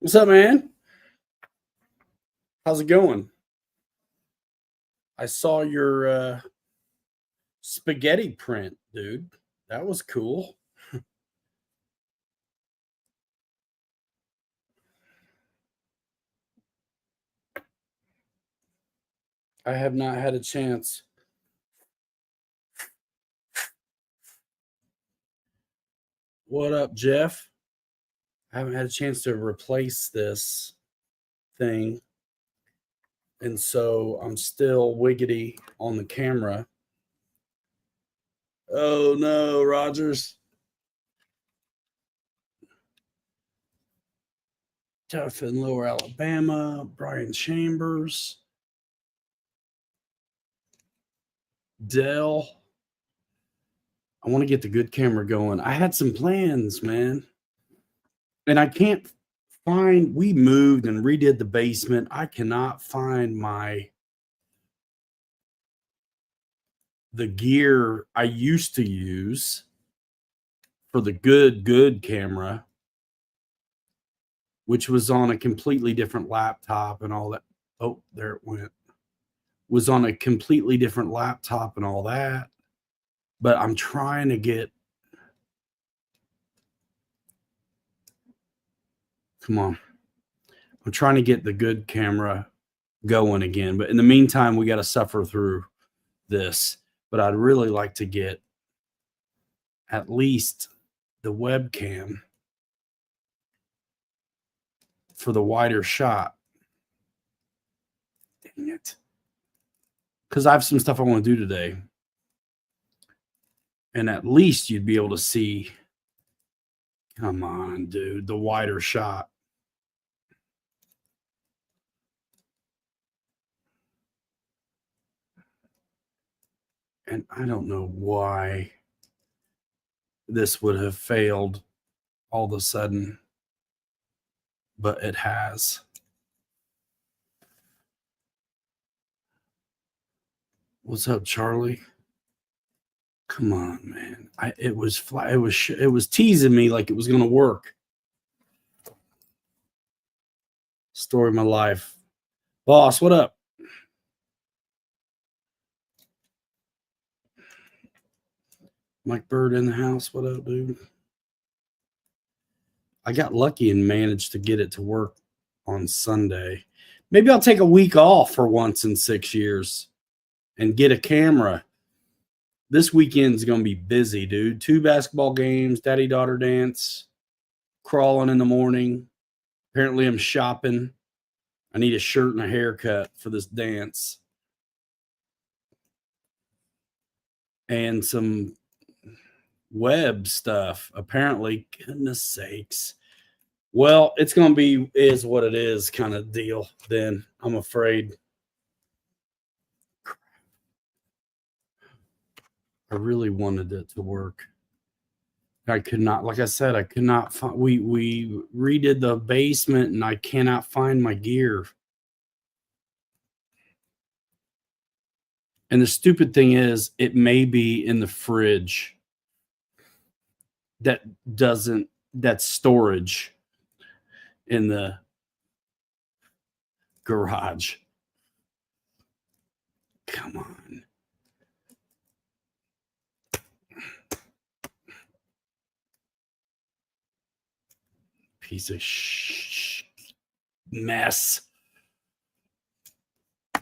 What's up, man? How's it going? I saw your spaghetti print, dude. That was cool. I have not had a chance. What up, Jeff? I haven't had a chance to replace this thing. And so I'm still wiggity on the camera. Oh no, Rogers. Tough in Lower Alabama, Brian Chambers, Dell. I want to get the good camera going. I had some plans, man. And I can't find, we moved and redid the basement. I cannot find the gear I used to use for the good camera, which was on a completely different laptop and all that. Oh, there it went. Was on a completely different laptop and all that. But I'm trying to get, come on. I'm trying to get the good camera going again. But in the meantime, we got to suffer through this. But I'd really like to get at least the webcam for the wider shot. Dang it. Because I have some stuff I want to do today. And at least you'd be able to see, come on, dude, the wider shot. And I don't know why this would have failed all of a sudden, but it has. What's up, Charlie? Come on, man. It was teasing me like it was going to work. Story of my life. Boss, what up? Mike Bird in the house. What up, dude? I got lucky and managed to get it to work on Sunday. Maybe I'll take a week off for once in 6 years and get a camera. This weekend's going to be busy, dude. 2 basketball games, daddy-daughter dance, crawling in the morning. Apparently I'm shopping. I need a shirt and a haircut for this dance. And some web stuff, apparently. Goodness sakes. Well, it's going to be is what it is kind of deal then, I'm afraid. I really wanted it to work. I could not, like I said, I could not find, we redid the basement and I cannot find my gear. And the stupid thing is, it may be in the fridge that's storage in the garage. Come on. Piece of mess. I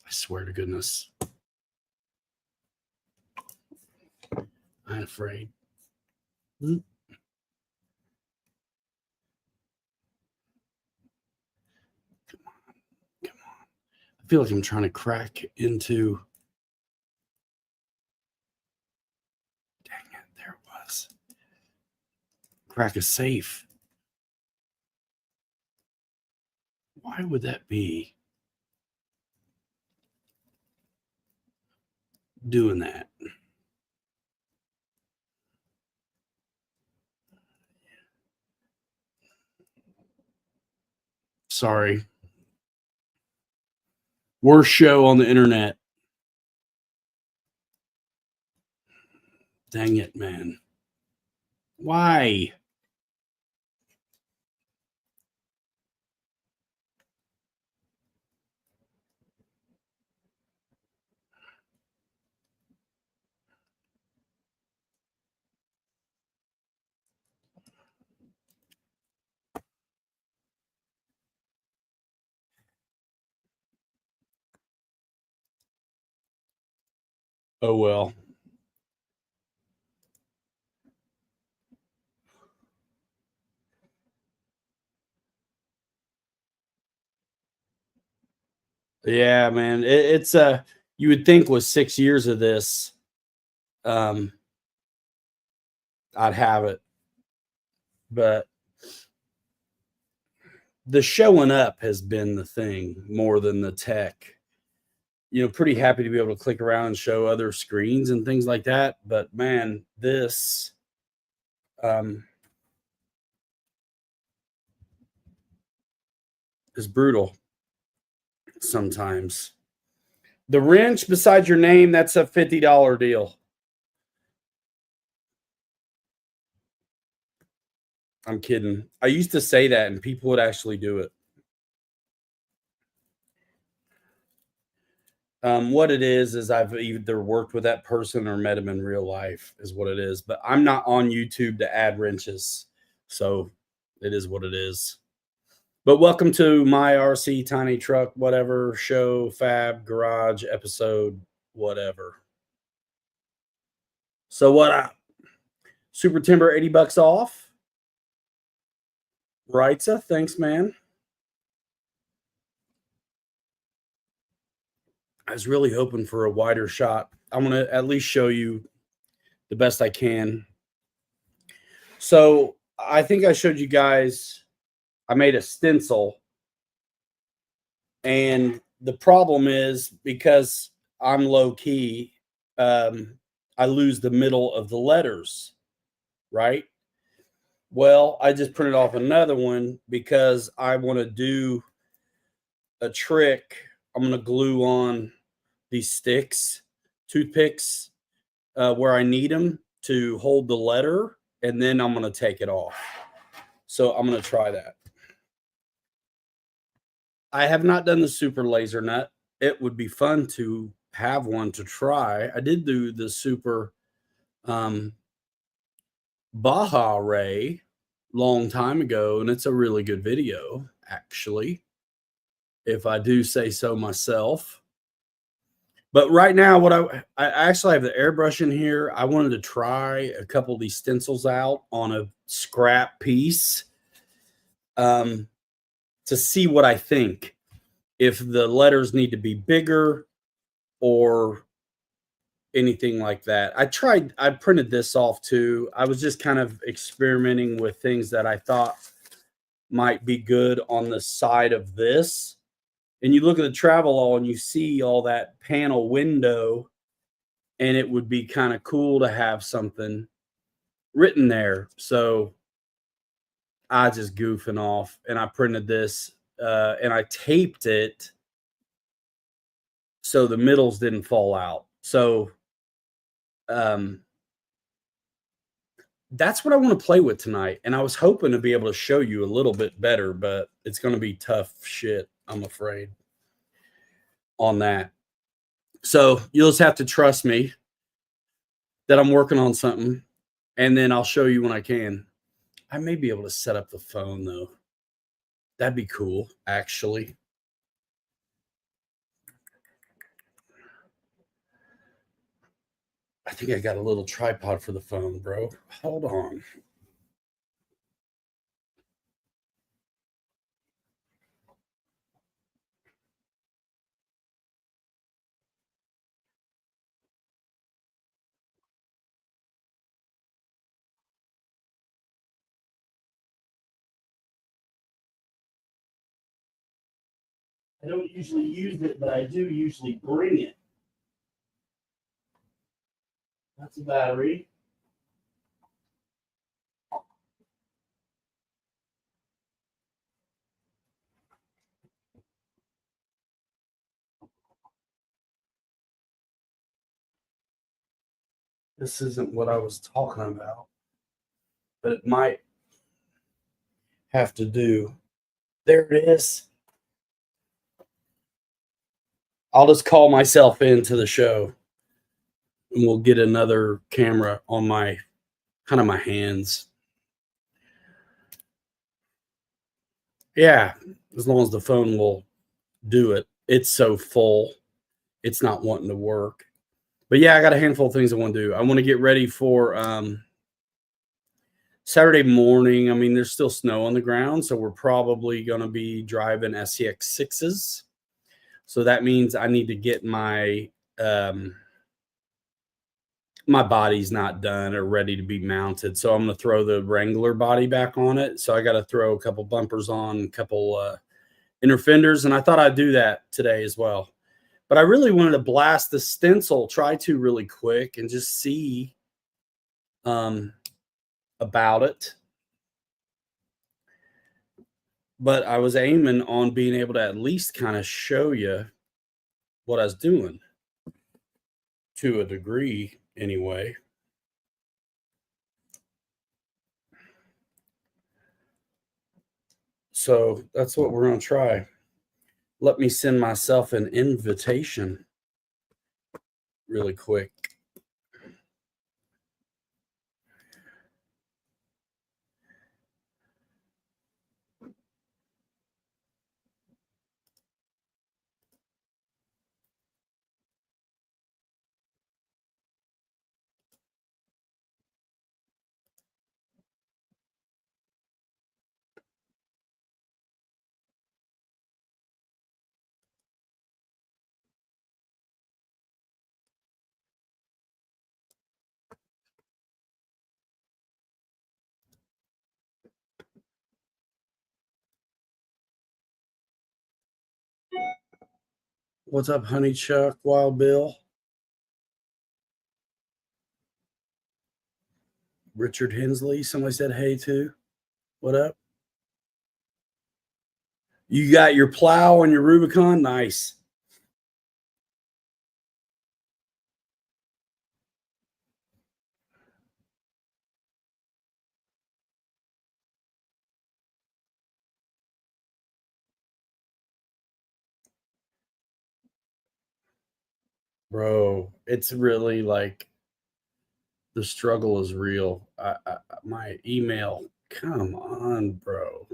swear to goodness. I'm afraid. Come on. I feel like I'm trying to crack into. Dang it, there it was. Crack a safe. Why would that be doing that? Sorry. Worst show on the internet. Dang it, man. Why? Oh, well. Yeah, man. It's you would think with 6 years of this, um, I'd have it, but the showing up has been the thing more than the tech. Pretty happy to be able to click around and show other screens and things like that. But man, this um, is brutal sometimes. The wrench beside your name, that's a $50 deal. I'm kidding. I used to say that and people would actually do it. What it is I've either worked with that person or met him in real life, is what it is. But I'm not on YouTube to add wrenches. So it is what it is. But welcome to my RC tiny truck, whatever show, fab, garage episode, whatever. So what? Super Timber, $80 off. Rightsa, thanks, man. I was really hoping for a wider shot. I'm going to at least show you the best I can. So I think I showed you guys, I made a stencil. And the problem is, because I'm low key, I lose the middle of the letters, right? Well, I just printed off another one because I want to do a trick. I'm going to glue on these sticks, toothpicks, where I need them to hold the letter, and then I'm going to take it off. So I'm going to try that. I have not done the super laser nut. It would be fun to have one to try. I did do the super Baja Ray long time ago, and it's a really good video, actually, if I do say so myself. But right now, what I actually have the airbrush in here. I wanted to try a couple of these stencils out on a scrap piece, to see what I think. If the letters need to be bigger or anything like that. I printed this off too. I was just kind of experimenting with things that I thought might be good on the side of this. And you look at the Travelall and you see all that panel window, and it would be kind of cool to have something written there. So I just goofing off, and I printed this, and I taped it so the middles didn't fall out. So that's what I want to play with tonight. And I was hoping to be able to show you a little bit better, but it's going to be tough shit, I'm afraid, on that. So you'll just have to trust me that I'm working on something, and then I'll show you when I can. I may be able to set up the phone, though. That'd be cool, actually. I think I got a little tripod for the phone, bro. Hold on. I don't usually use it, but I do usually bring it. That's a battery. This isn't what I was talking about, but it might have to do. There it is. I'll just call myself into the show, and we'll get another camera on my kind of my hands. Yeah, as long as the phone will do it. It's so full, it's not wanting to work. But yeah, I got a handful of things I want to do. I want to get ready for Saturday morning. I mean, there's still snow on the ground, so we're probably going to be driving SEX6s. So that means I need to get my my body's not done or ready to be mounted. So I'm going to throw the Wrangler body back on it. So I got to throw a couple bumpers on, a couple inner fenders, and I thought I'd do that today as well. But I really wanted to blast the stencil, try to really quick and just see about it. But I was aiming on being able to at least kind of show you what I was doing to a degree anyway. So that's what we're going to try. Let me send myself an invitation really quick. What's up, Honey Chuck, Wild Bill? Richard Hensley, somebody said hey too. What up? You got your plow and your Rubicon? Nice. Bro, it's really like the struggle is real. My email, come on, bro.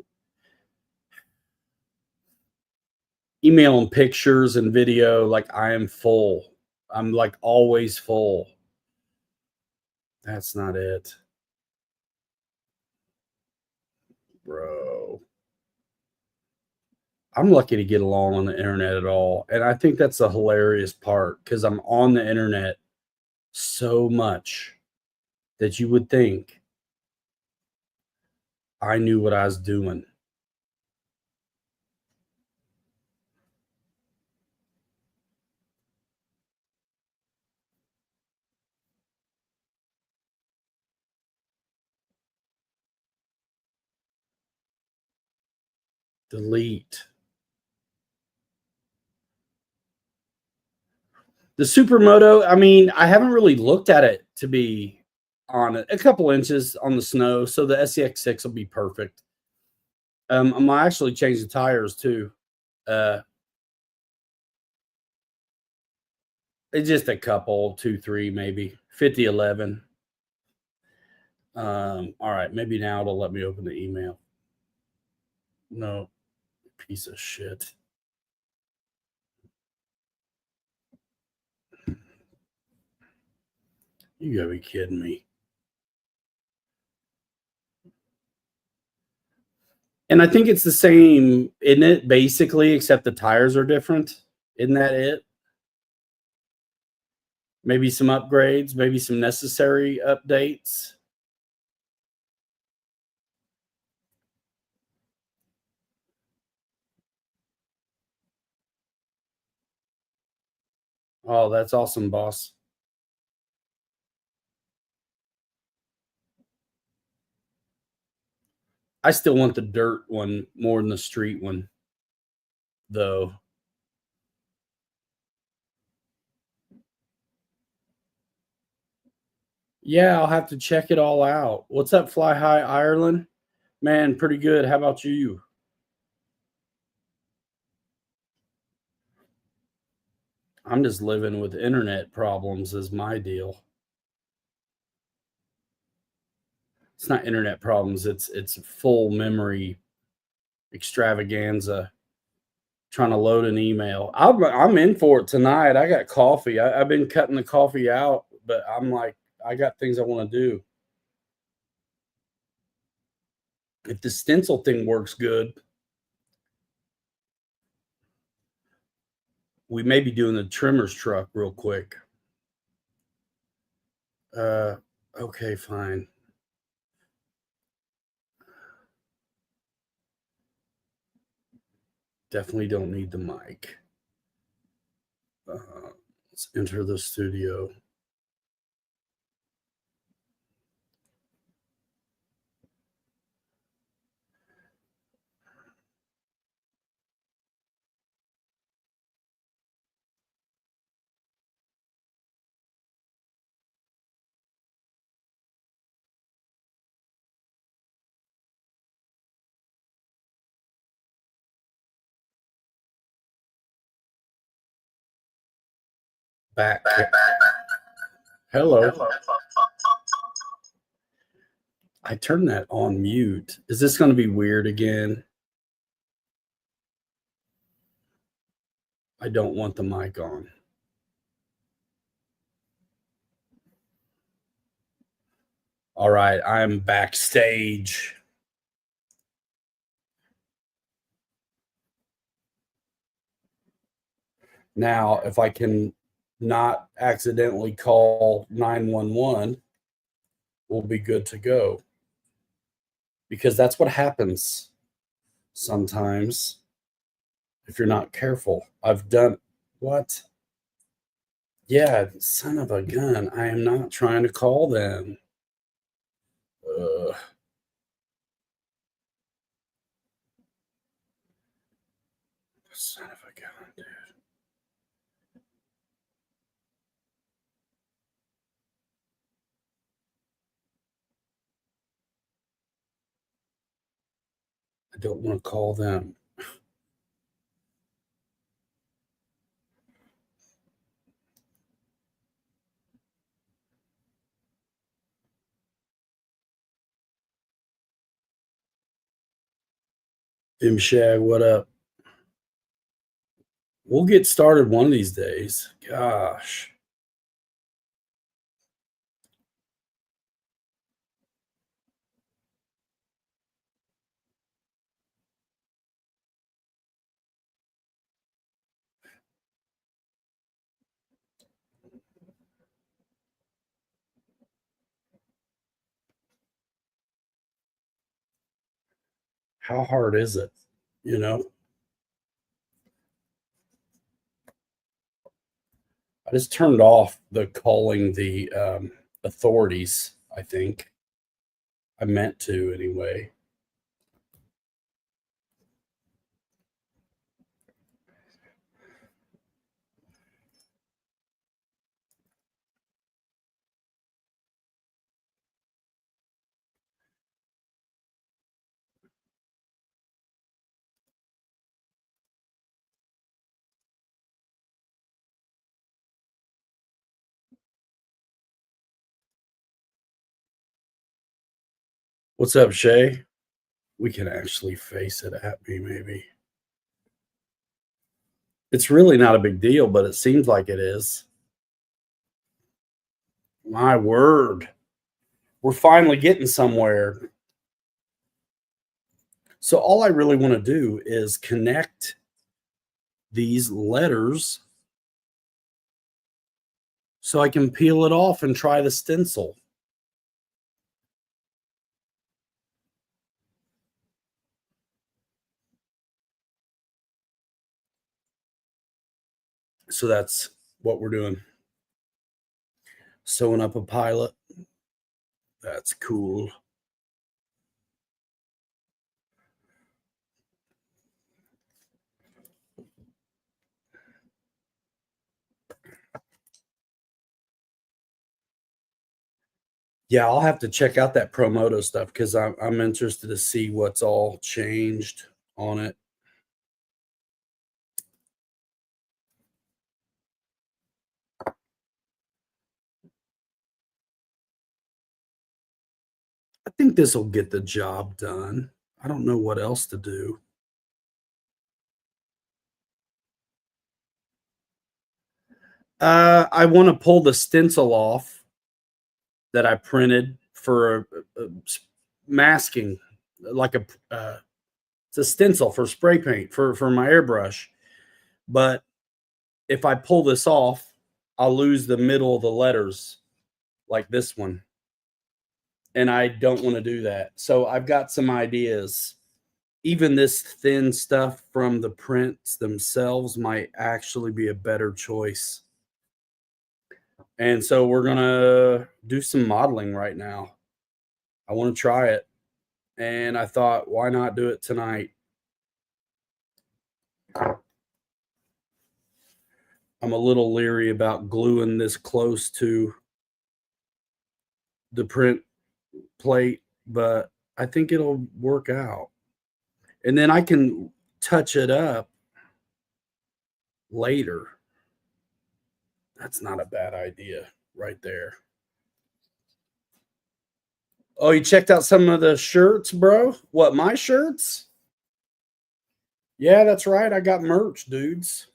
Email and pictures and video, like I am full. I'm like always full. That's not it, bro. I'm lucky to get along on the internet at all. And I think that's the hilarious part because I'm on the internet so much that you would think I knew what I was doing. Delete. The Supermoto, I mean, I haven't really looked at it to be on it. A couple inches on the snow, so the SEX6 will be perfect. I'm actually change the tires too. It's just a couple, 2, 3, maybe 50, 11. All right, maybe now it'll let me open the email. No, piece of shit. You gotta be kidding me. And I think it's the same, isn't it? Basically, except the tires are different. Isn't that it? Maybe some upgrades, maybe some necessary updates. Oh, that's awesome, boss. I still want the dirt one more than the street one, though. Yeah, I'll have to check it all out. What's up, Fly High Ireland? Man, pretty good. How about you? I'm just living with internet problems is my deal. It's not internet problems, it's full memory extravaganza. trying to load an email. I'm in for it tonight. I got coffee. I've been cutting the coffee out, but I'm like, I got things I want to do. If the stencil thing works good, we may be doing the trimmer's truck real quick. Okay, fine. Definitely don't need the mic. Let's enter the studio. Back. Hello. I turned that on mute. Is this going to be weird again? I don't want the mic on. All right, I'm backstage. Now, if I can not accidentally call 911, we'll be good to go. Because that's what happens sometimes if you're not careful. I've done what? Yeah, son of a gun. I am not trying to call them. Son of a gun, dude. I don't want to call them. Shag, what up? We'll get started one of these days. Gosh. How hard is it? You know? I just turned off the calling the authorities, I think. I meant to anyway. What's up, Shay? We can actually face it at me, maybe. It's really not a big deal, but it seems like it is. My word. We're finally getting somewhere. So all I really want to do is connect these letters so I can peel it off and try the stencil. So that's what we're doing. Sewing up a pilot. That's cool. Yeah, I'll have to check out that Promoto stuff because I'm interested to see what's all changed on it. I think this will get the job done. I don't know what else to do. I want to pull the stencil off that I printed for masking, like it's a stencil for spray paint for my airbrush. But if I pull this off, I'll lose the middle of the letters like this one. And I don't want to do that. So I've got some ideas. Even this thin stuff from the prints themselves might actually be a better choice. And so we're going to do some modeling right now. I want to try it. And I thought, why not do it tonight? I'm a little leery about gluing this close to the print plate, but I think it'll work out. And then I can touch it up later. That's not a bad idea right there. Oh, you checked out some of the shirts, bro? What, my shirts? Yeah, that's right. I got merch, dudes.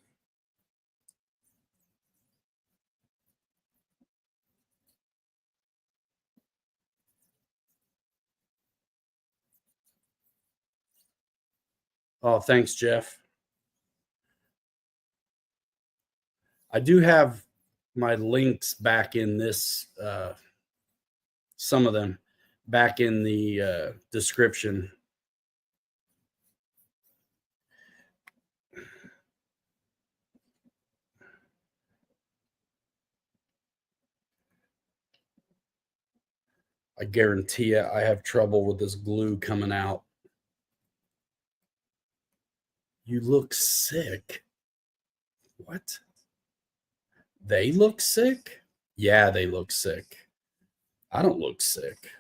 Oh, thanks, Jeff. I do have my links back in this, some of them back in the description. I guarantee you I have trouble with this glue coming out. You look sick. What? They look sick? Yeah, they look sick. I don't look sick.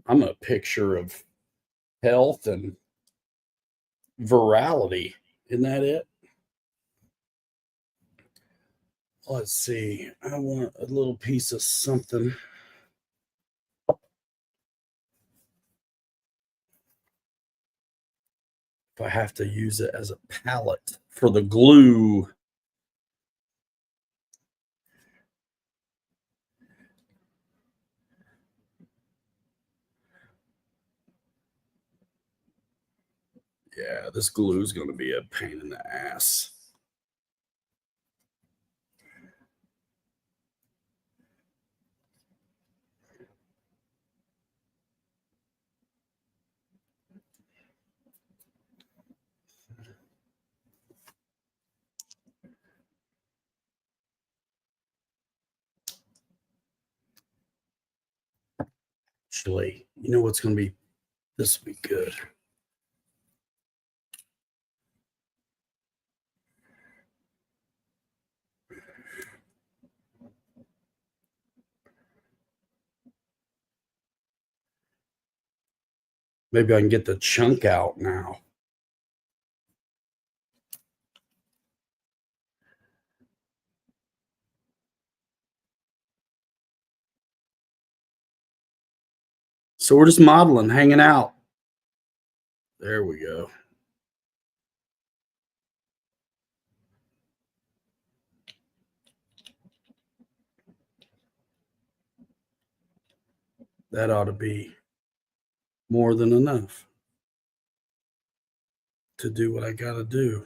I'm a picture of health and virality. Isn't that it? Let's see. I want a little piece of something. If I have to use it as a palette for the glue. Yeah, this glue is going to be a pain in the ass. Actually, you know what's going to be? This will be good. Maybe I can get the chunk out now. So we're just modeling, hanging out. There we go. That ought to be more than enough to do what I got to do.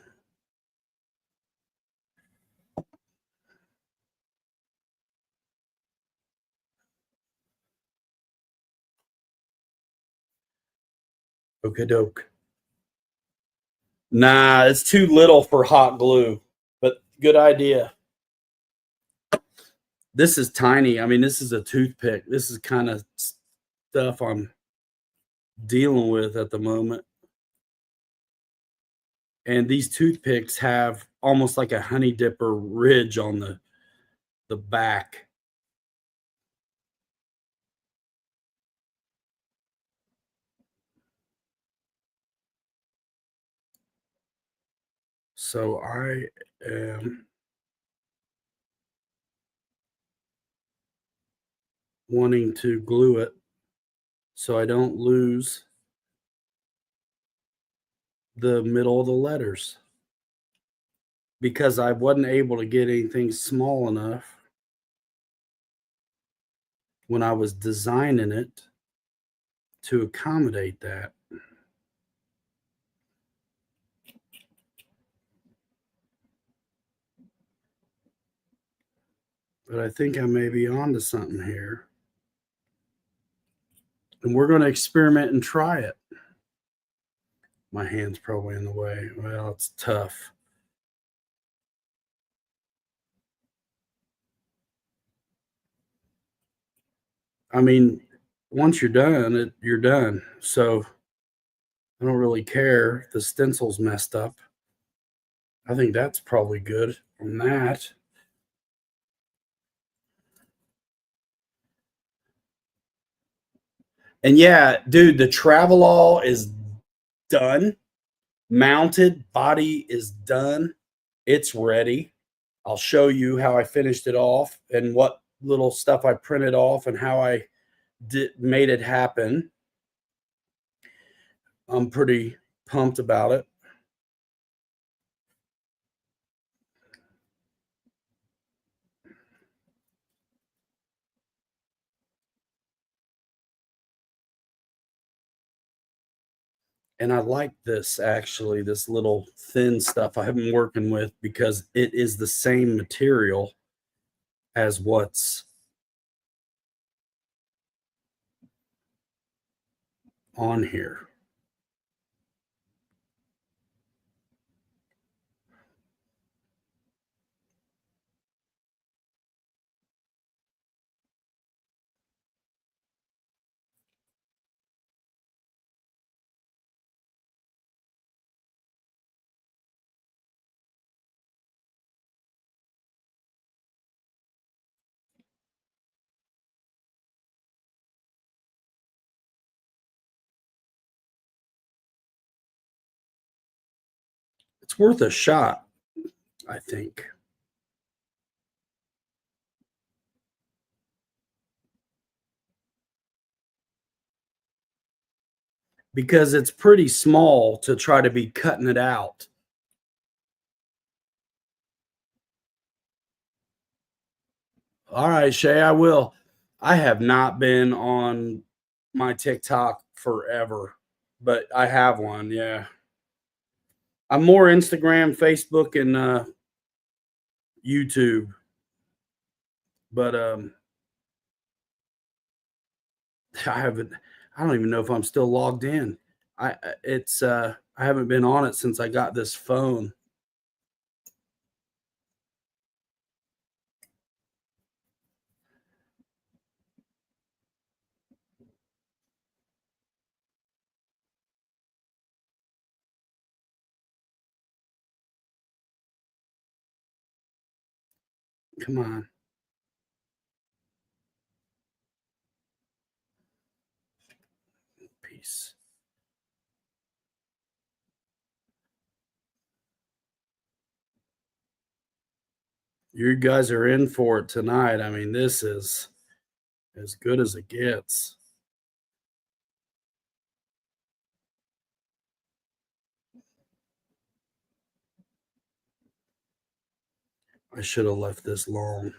Okie doke. Nah, it's too little for hot glue, but good idea. This is tiny. I mean, this is a toothpick. This is kind of stuff I'm dealing with at the moment. And these toothpicks have almost like a honey dipper ridge on the back. So I am wanting to glue it so I don't lose the middle of the letters. because I wasn't able to get anything small enough when I was designing it to accommodate that. But I think I may be onto something here. And we're going to experiment and try it. My hand's probably in the way. Well, it's tough. I mean, once you're done, you're done. So I don't really care if the stencil's messed up. I think that's probably good on that. And yeah, dude, the Travelall is done. Mounted body is done. It's ready. I'll show you how I finished it off and what little stuff I printed off and how I made it happen. I'm pretty pumped about it. And I like this actually, this little thin stuff I've been working with because it is the same material as what's on here. It's worth a shot, I think. Because it's pretty small to try to be cutting it out. All right, Shay, I will. I have not been on my TikTok forever, but I have one. Yeah. I'm more Instagram, Facebook, and YouTube. But I haven't I don't even know if I'm still logged in. I haven't been on it since I got this phone. Come on. Peace. You guys are in for it tonight. I mean, this is as good as it gets. I should have left this long.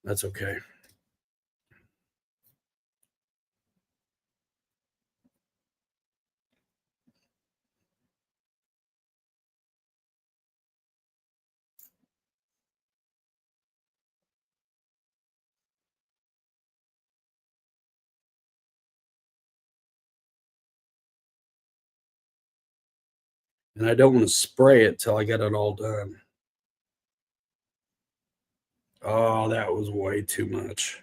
That's okay. And I don't want to spray it till I get it all done. Oh, that was way too much.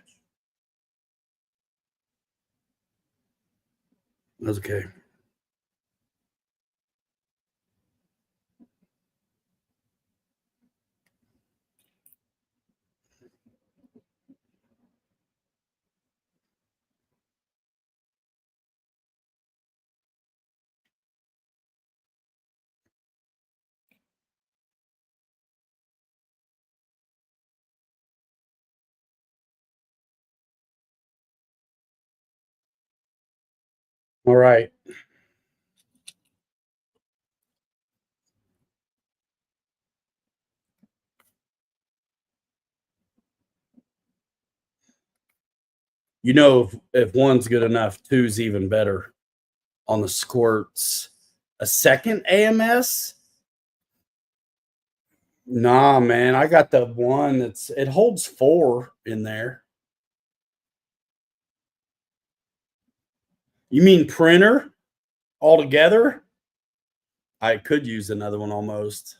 That's okay. All right. You know, if one's good enough, two's even better on the squirts. A second AMS? Nah, man, I got the one it holds 4 in there. You mean printer altogether? I could use another one almost.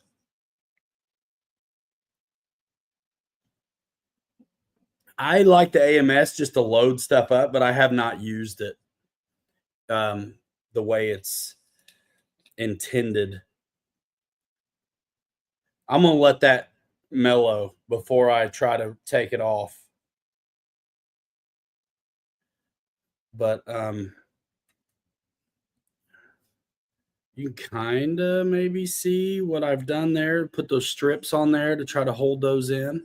I like the AMS just to load stuff up, but I have not used it the way it's intended. I'm gonna let that mellow before I try to take it off. But you can kind of maybe see what I've done there. Put those strips on there to try to hold those in.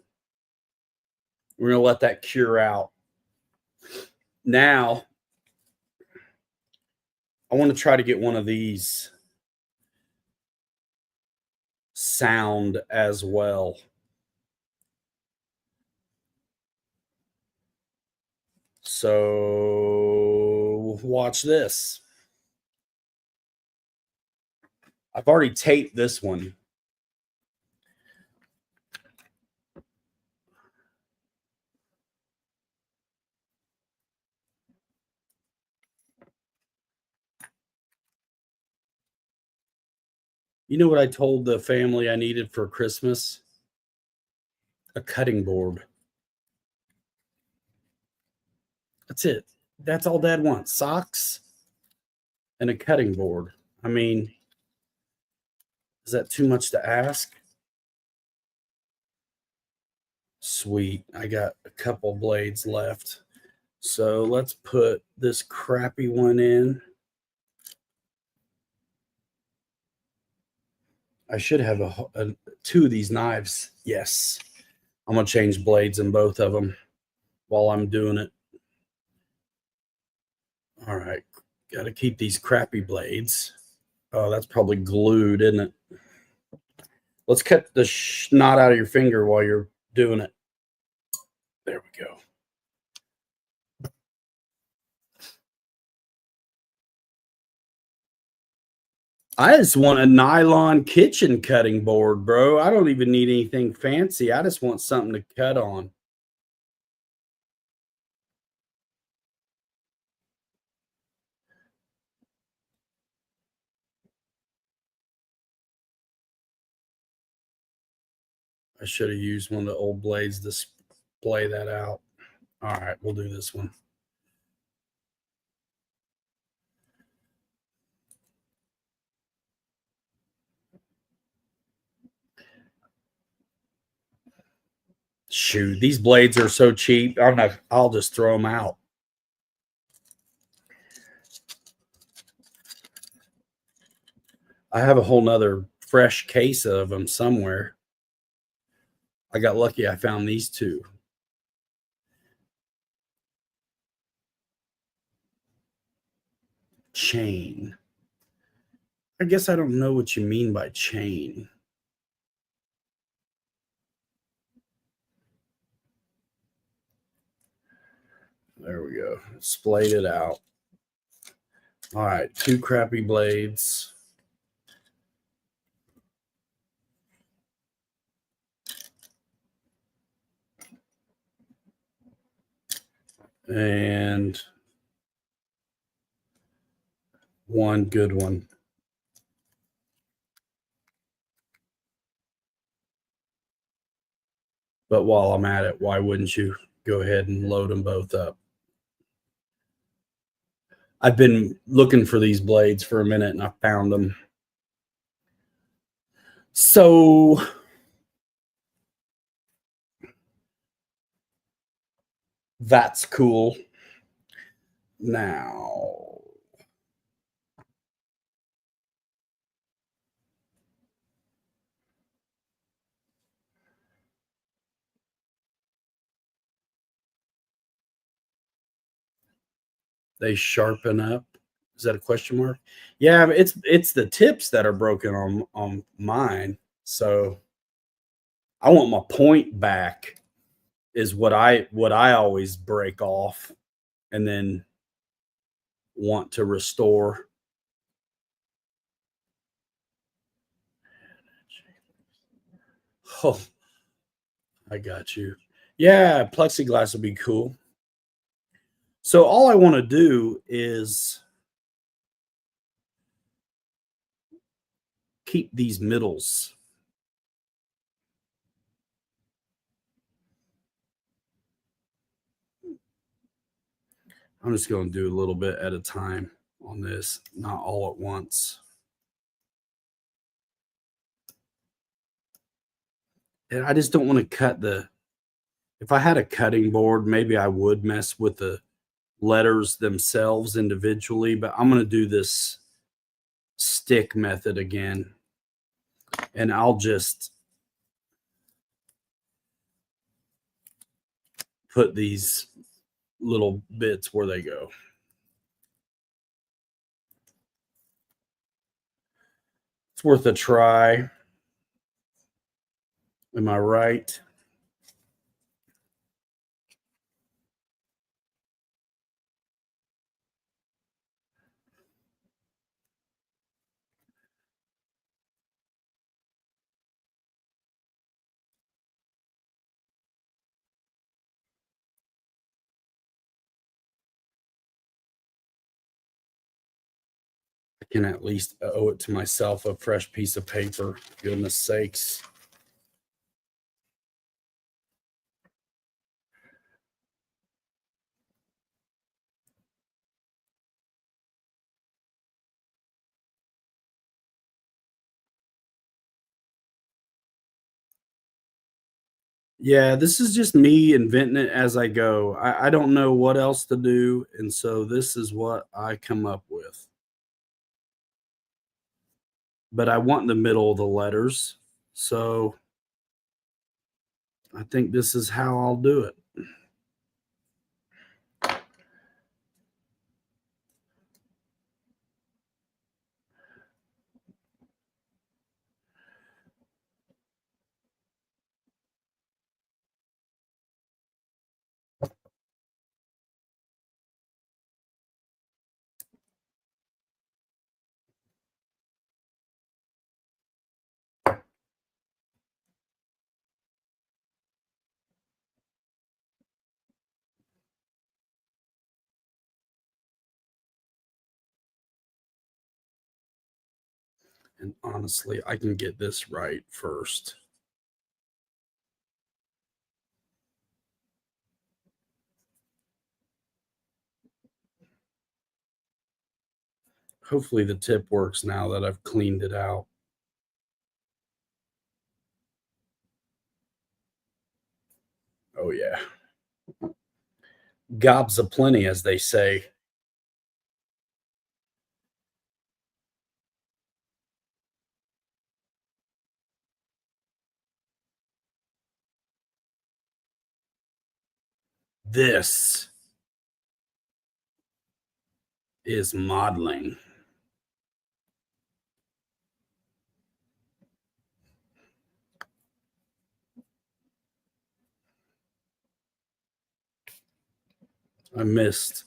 We're gonna let that cure out. Now, I want to try to get one of these sound as well. So watch this. I've already taped this one. You know what I told the family I needed for Christmas? A cutting board. That's it. That's all Dad wants. Socks and a cutting board. I mean, is that too much to ask? Sweet. I got a couple blades left. So let's put this crappy one in. I should have two of these knives. Yes. I'm going to change blades in both of them while I'm doing it. All right. Got to keep these crappy blades. Oh, that's probably glued, isn't it? Let's cut the knot out of your finger while you're doing it. There we go. I just want a nylon kitchen cutting board, bro. I don't even need anything fancy. I just want something to cut on. I should have used one of the old blades to splay that out. All right, we'll do this one. Shoot, these blades are so cheap. I'll just throw them out. I have a whole nother fresh case of them somewhere. I got lucky I found these two. Chain. I guess I don't know what you mean by chain. There we go. Splayed it out. All right, two crappy blades. And one good one. But while I'm at it, why wouldn't you go ahead and load them both up? I've been looking for these blades for a minute and I found them. So that's cool. Now, they sharpen up. Is that a question mark? Yeah, it's the tips that are broken on mine. So I want my point back is what I always break off. and then want to restore. Oh, I got you. Yeah, plexiglass would be cool. So all I want to do is keep these middles. I'm just going to do a little bit at a time on this, not all at once. And I just don't want to cut the, if I had a cutting board, maybe I would mess with the letters themselves individually, but I'm going to do this stick method again. And I'll just put these little bits where they go. It's worth a try. Am I right? I can at least owe it to myself a fresh piece of paper. Goodness sakes. Yeah, this is just me inventing it as I go. I don't know what else to do. And so this is what I come up with. But I want the middle of the letters. So I think this is how I'll do it. And honestly, I can get this right first. Hopefully the tip works now that I've cleaned it out. Oh yeah. Gobs aplenty, as they say. This is modeling. I missed.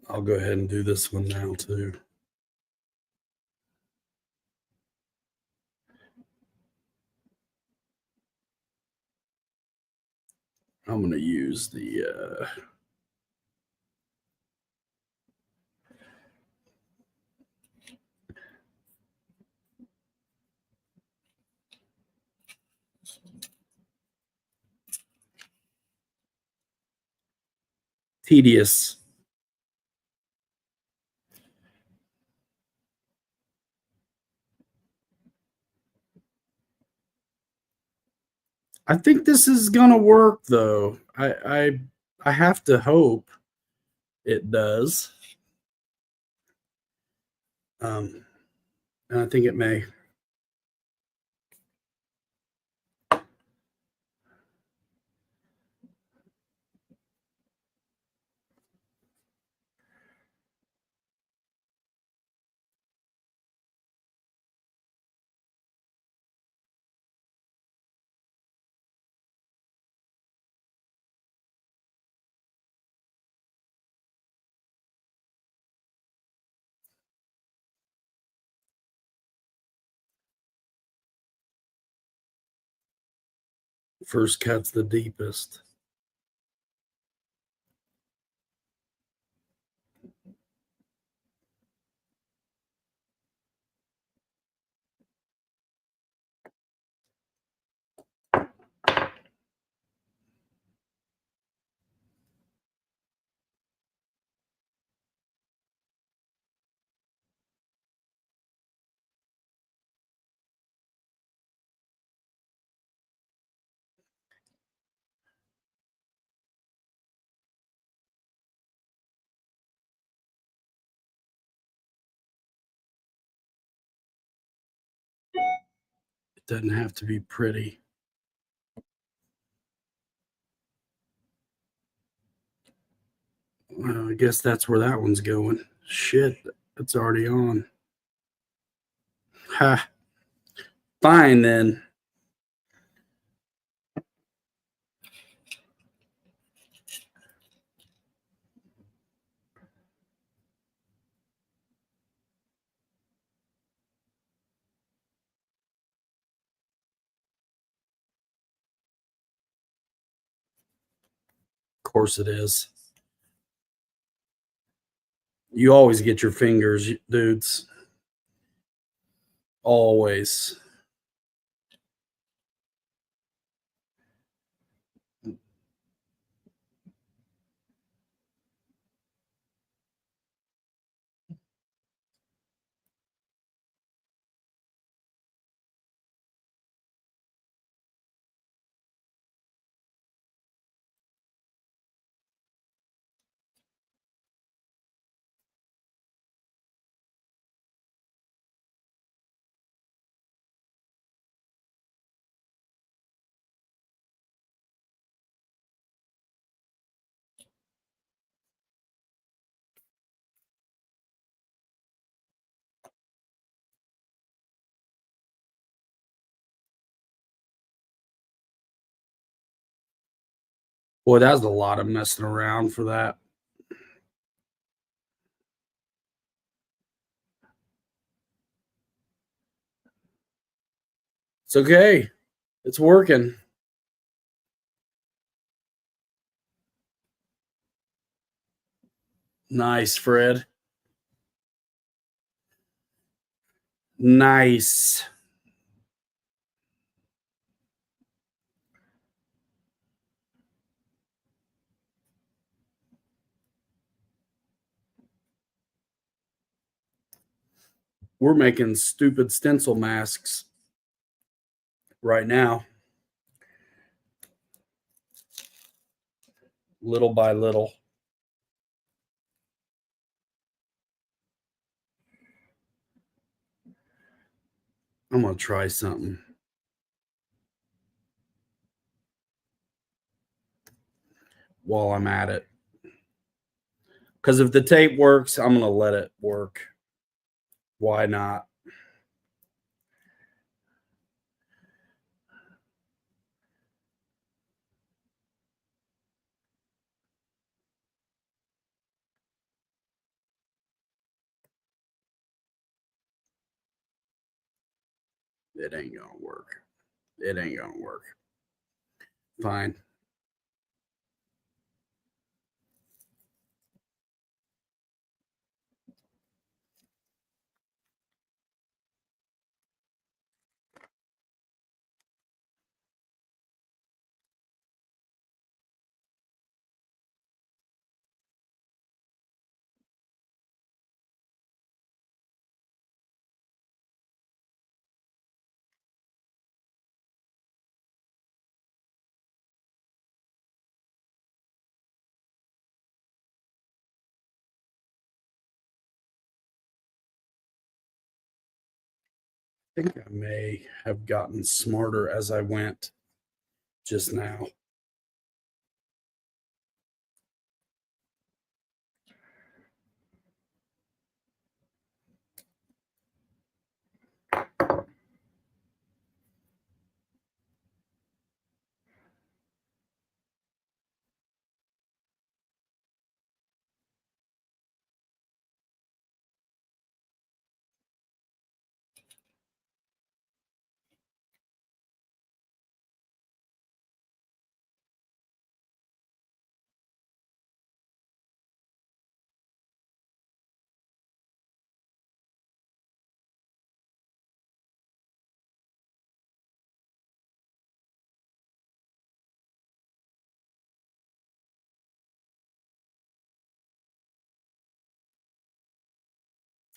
I'll go ahead and do this one now too. I'm going to use the tedious. I think this is gonna work though. I have to hope it does. And I think it may. First cut's the deepest. It doesn't have to be pretty. Well, I guess that's where that one's going. Shit, it's already on. Ha. Fine then. Of course it is. You always get your fingers, dudes. Always. Boy, that was a lot of messing around for that. It's okay. It's working. Nice, Fred. Nice. We're making stupid stencil masks right now, little by little. I'm going to try something while I'm at it. Because if the tape works, I'm going to let it work. Why not? It ain't going to work. It ain't going to work. Fine. I think I may have gotten smarter as I went just now.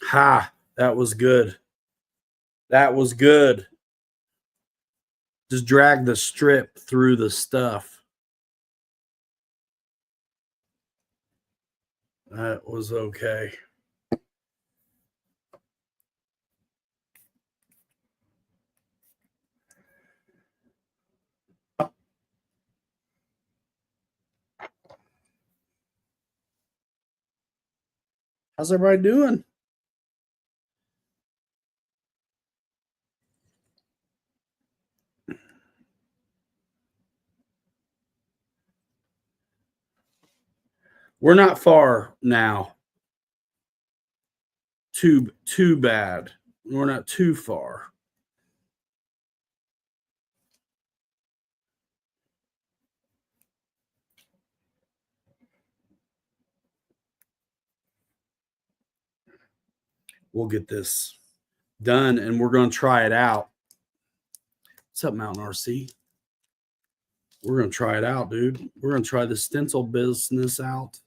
Ha, that was good. That was good. Just drag the strip through the stuff. That was okay. How's everybody doing? We're not far now. Too bad. We're not too far. We'll get this done and we're going to try it out. What's up, Mountain RC? We're going to try it out, dude. We're going to try the stencil business out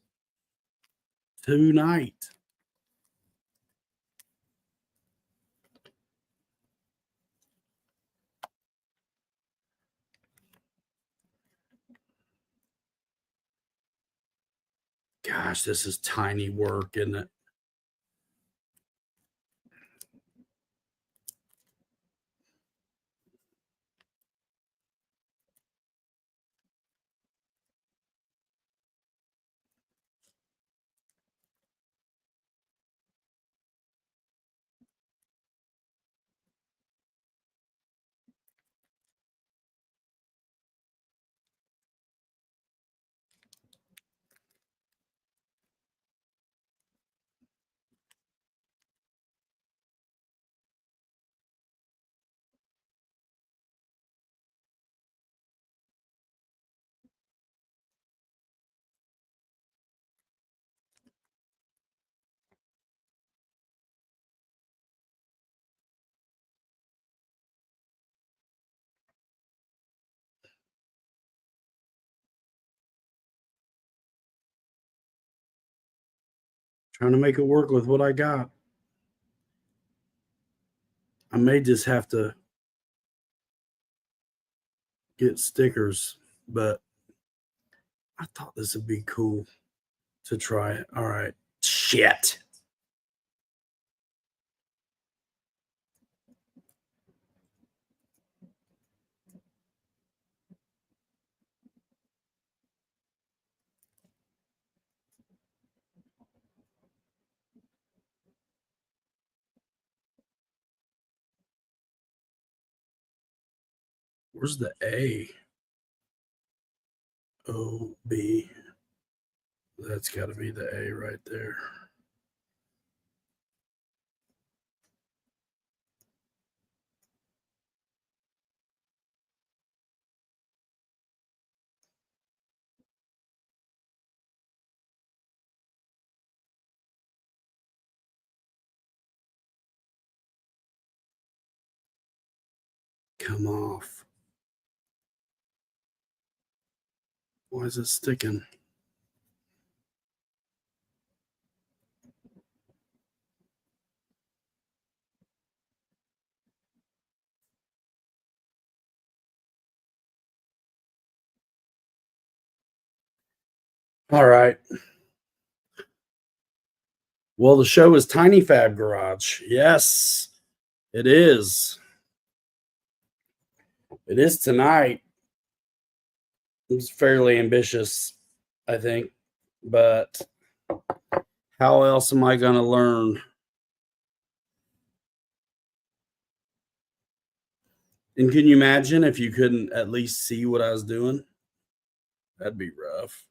tonight. Gosh, this is tiny work, isn't it? Trying to make it work with what I got. I may just have to get stickers, but I thought this would be cool to try it. All right. Shit. Where's the A? O, B. That's got to be the A right there. Come off. Why is it sticking? All right. Well, the show is Tiny Fab Garage. Yes, it is. It is tonight. It's fairly ambitious, I think, but how else am I going to learn? And can you imagine if you couldn't at least see what I was doing? That'd be rough.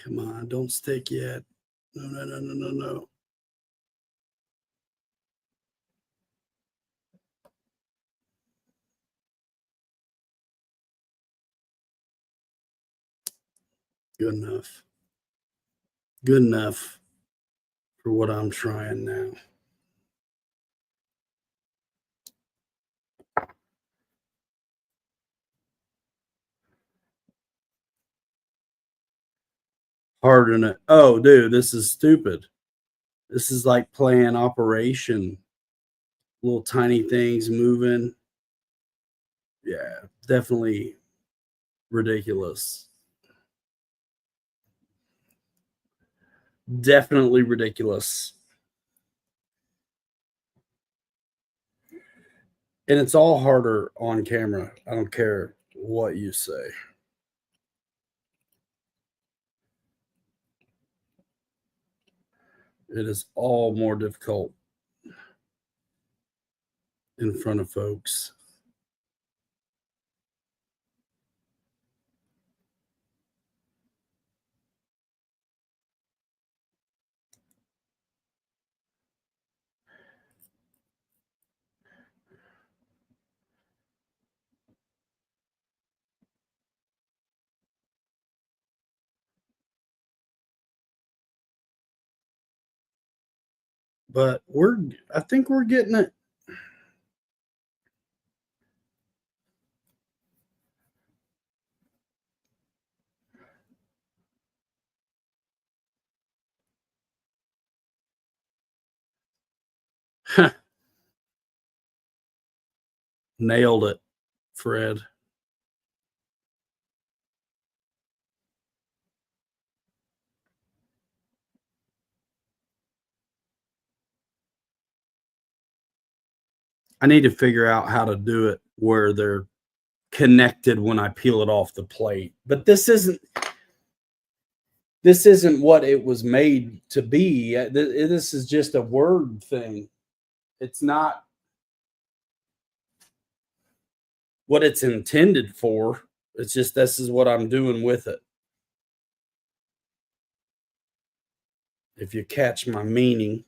Come on, don't stick yet. No, no, no, no, no, no. Good enough. Good enough for what I'm trying now. Harden it. Oh, dude, this is stupid. This is like playing Operation. Little tiny things moving. Yeah, definitely ridiculous. Definitely ridiculous. And it's all harder on camera. I don't care what you say. It is all more difficult in front of folks. But I think we're getting it. Nailed it, Fred. I need to figure out how to do it where they're connected when I peel it off the plate. But this isn't what it was made to be. This is just a word thing. It's not what it's intended for. It's just this is what I'm doing with it. If you catch my meaning.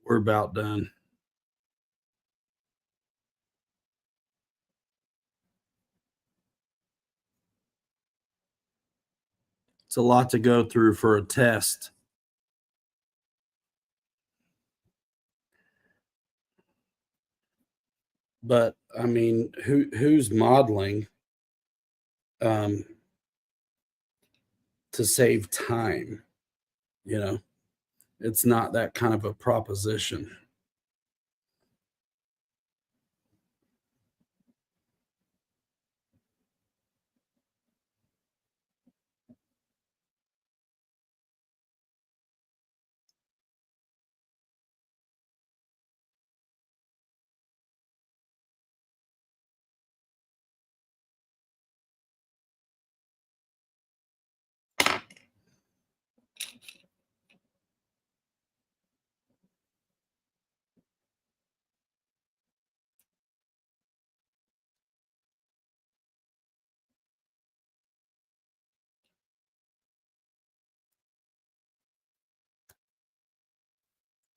We're about done. It's a lot to go through for a test. But I mean, who's modeling um, to save time? You know, it's not that kind of a proposition.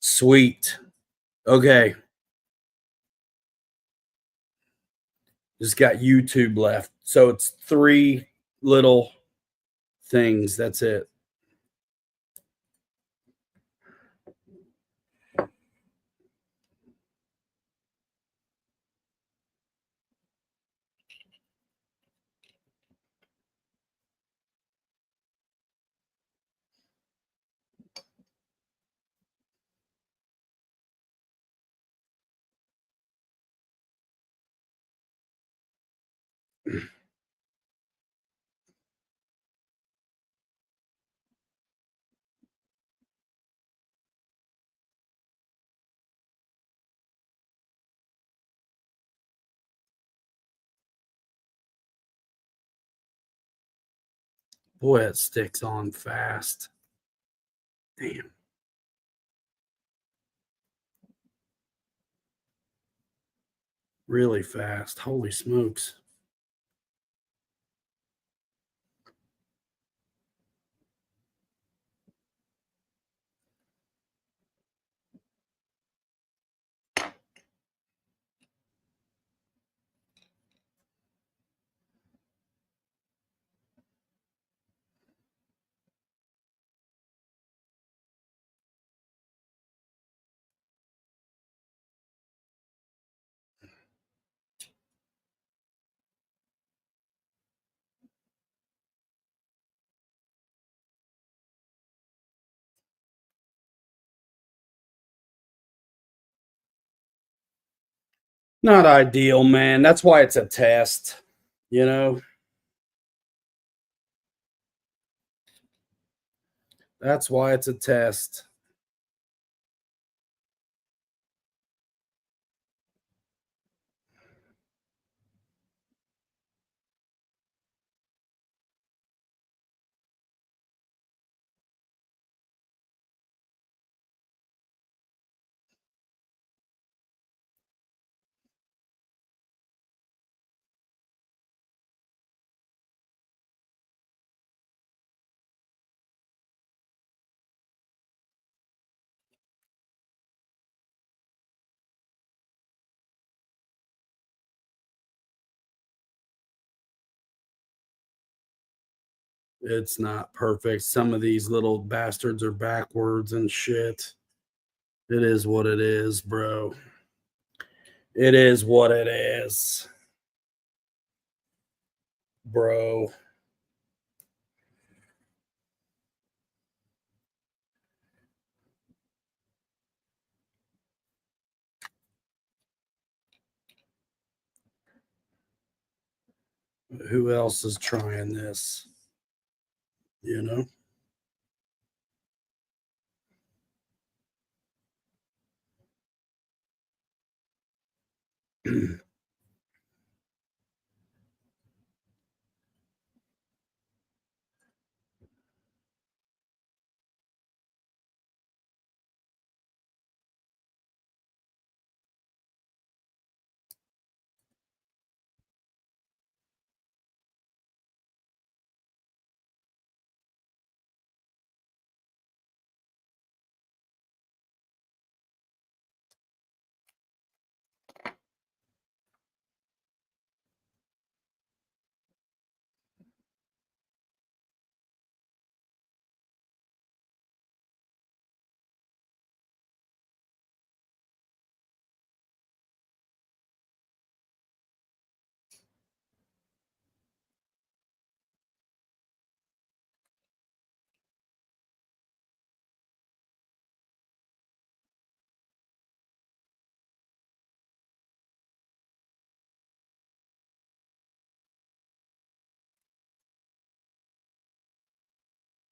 Sweet. Okay. Just got YouTube left. So it's 3 little things. That's it. Boy, it sticks on fast. Damn. Really fast. Holy smokes. Not ideal, man. That's why it's a test, you know? That's why it's a test. It's not perfect. Some of these little bastards are backwards and shit. It is what it is, bro. It is what it is, bro. Who else is trying this? You know?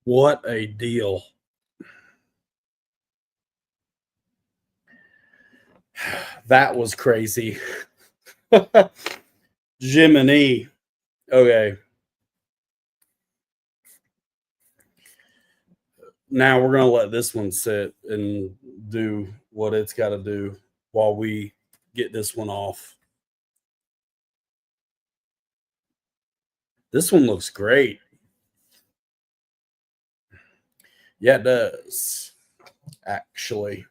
What a deal. That was crazy. Jiminy. Okay. Now we're going to let this one sit and do what it's got to do while we get this one off. This one looks great. Yeah, it does. Actually.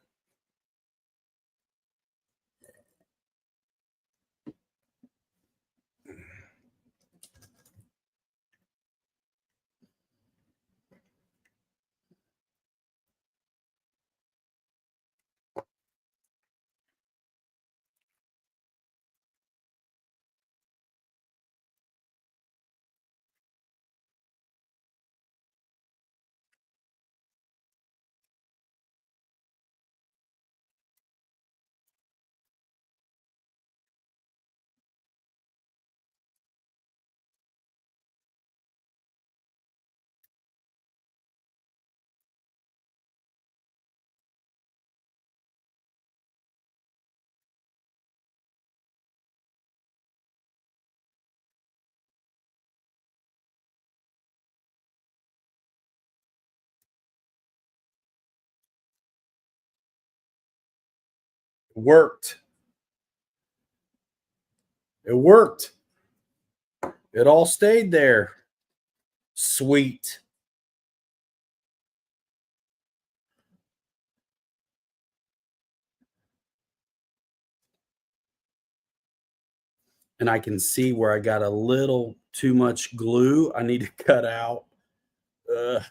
Worked. It worked. It all stayed there. Sweet. And I can see where I got a little too much glue I need to cut out. Ugh.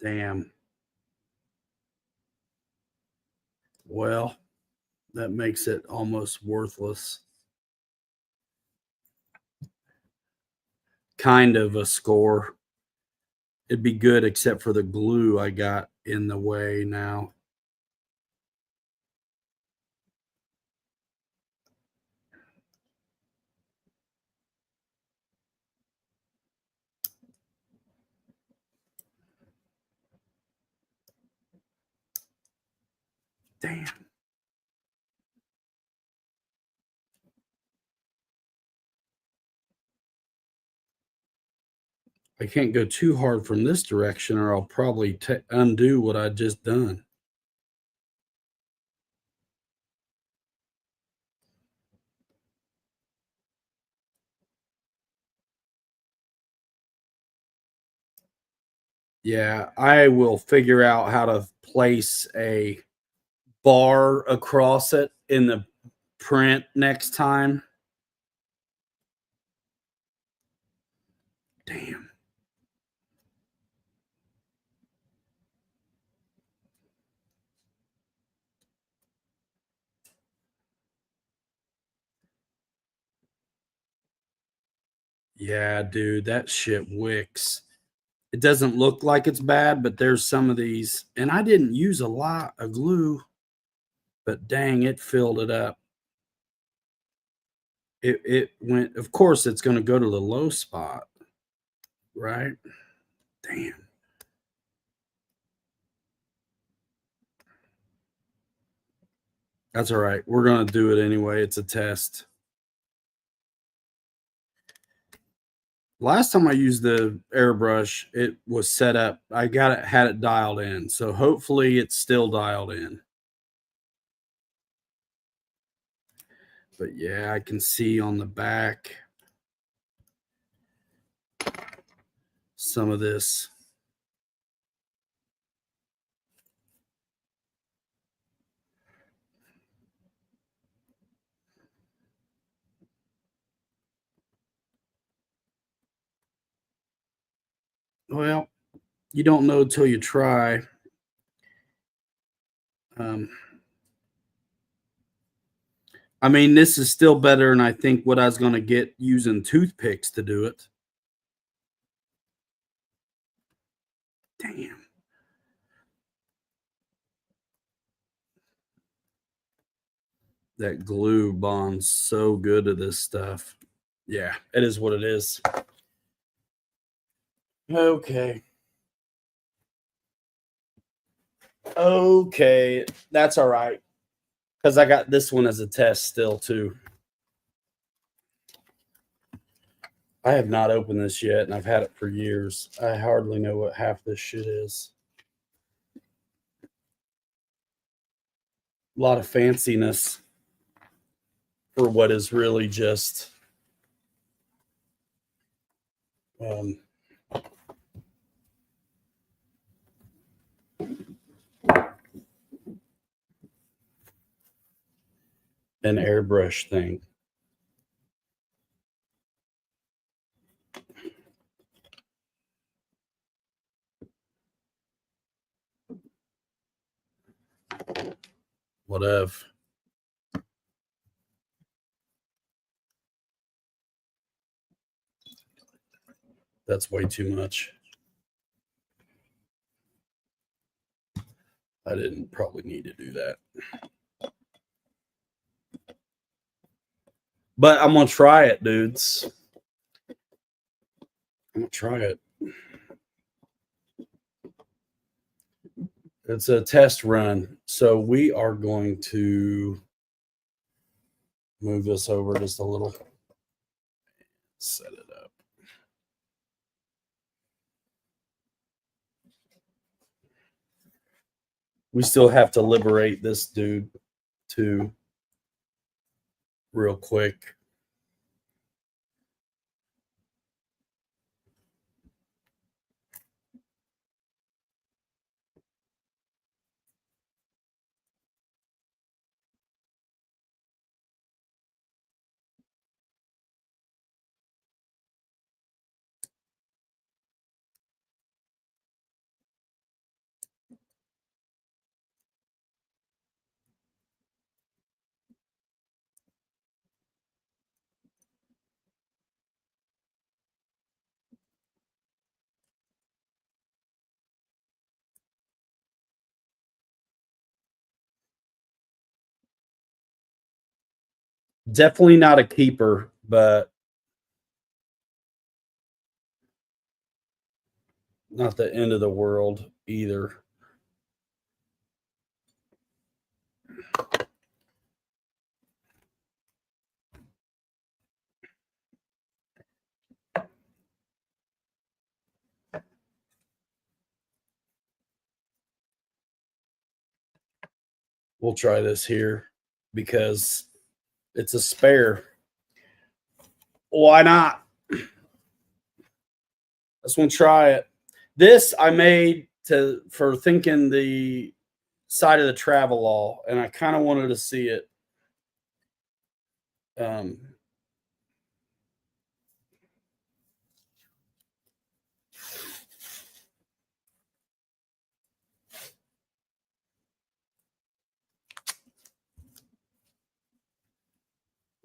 Damn. Well, that makes it almost worthless. Kind of a score. It'd be good except for the glue I got in the way now. Damn. I can't go too hard from this direction or I'll probably undo what I just done. Yeah, I will figure out how to place a bar across it in the print next time. Damn. Yeah, dude, that shit wicks. It doesn't look like it's bad, but there's some of these, and I didn't use a lot of glue, but dang, it filled it up. It went, of course, it's going to go to the low spot, right? Damn. That's all right. We're going to do it anyway. It's a test. Last time I used the airbrush, it was set up. I had it dialed in. So hopefully it's still dialed in. But yeah, I can see on the back some of this. Well, you don't know till you try. I mean, this is still better than I think what I was going to get using toothpicks to do it. Damn. That glue bonds so good to this stuff. Yeah, it is what it is. Okay. Okay. That's all right. Because I got this one as a test still, too. I have not opened this yet, and I've had it for years. I hardly know what half this shit is. A lot of fanciness for what is really just an airbrush thing. Whatever. That's way too much. I didn't probably need to do that. But I'm going to try it, dudes. I'm going to try it. It's a test run. So we are going to move this over just a little. Set it up. We still have to liberate this dude too, real quick. Definitely not a keeper, but not the end of the world either. We'll try this here because it's a spare. Why not? Let's one try it. This I made for thinking the side of the travel law, and I kind of wanted to see it.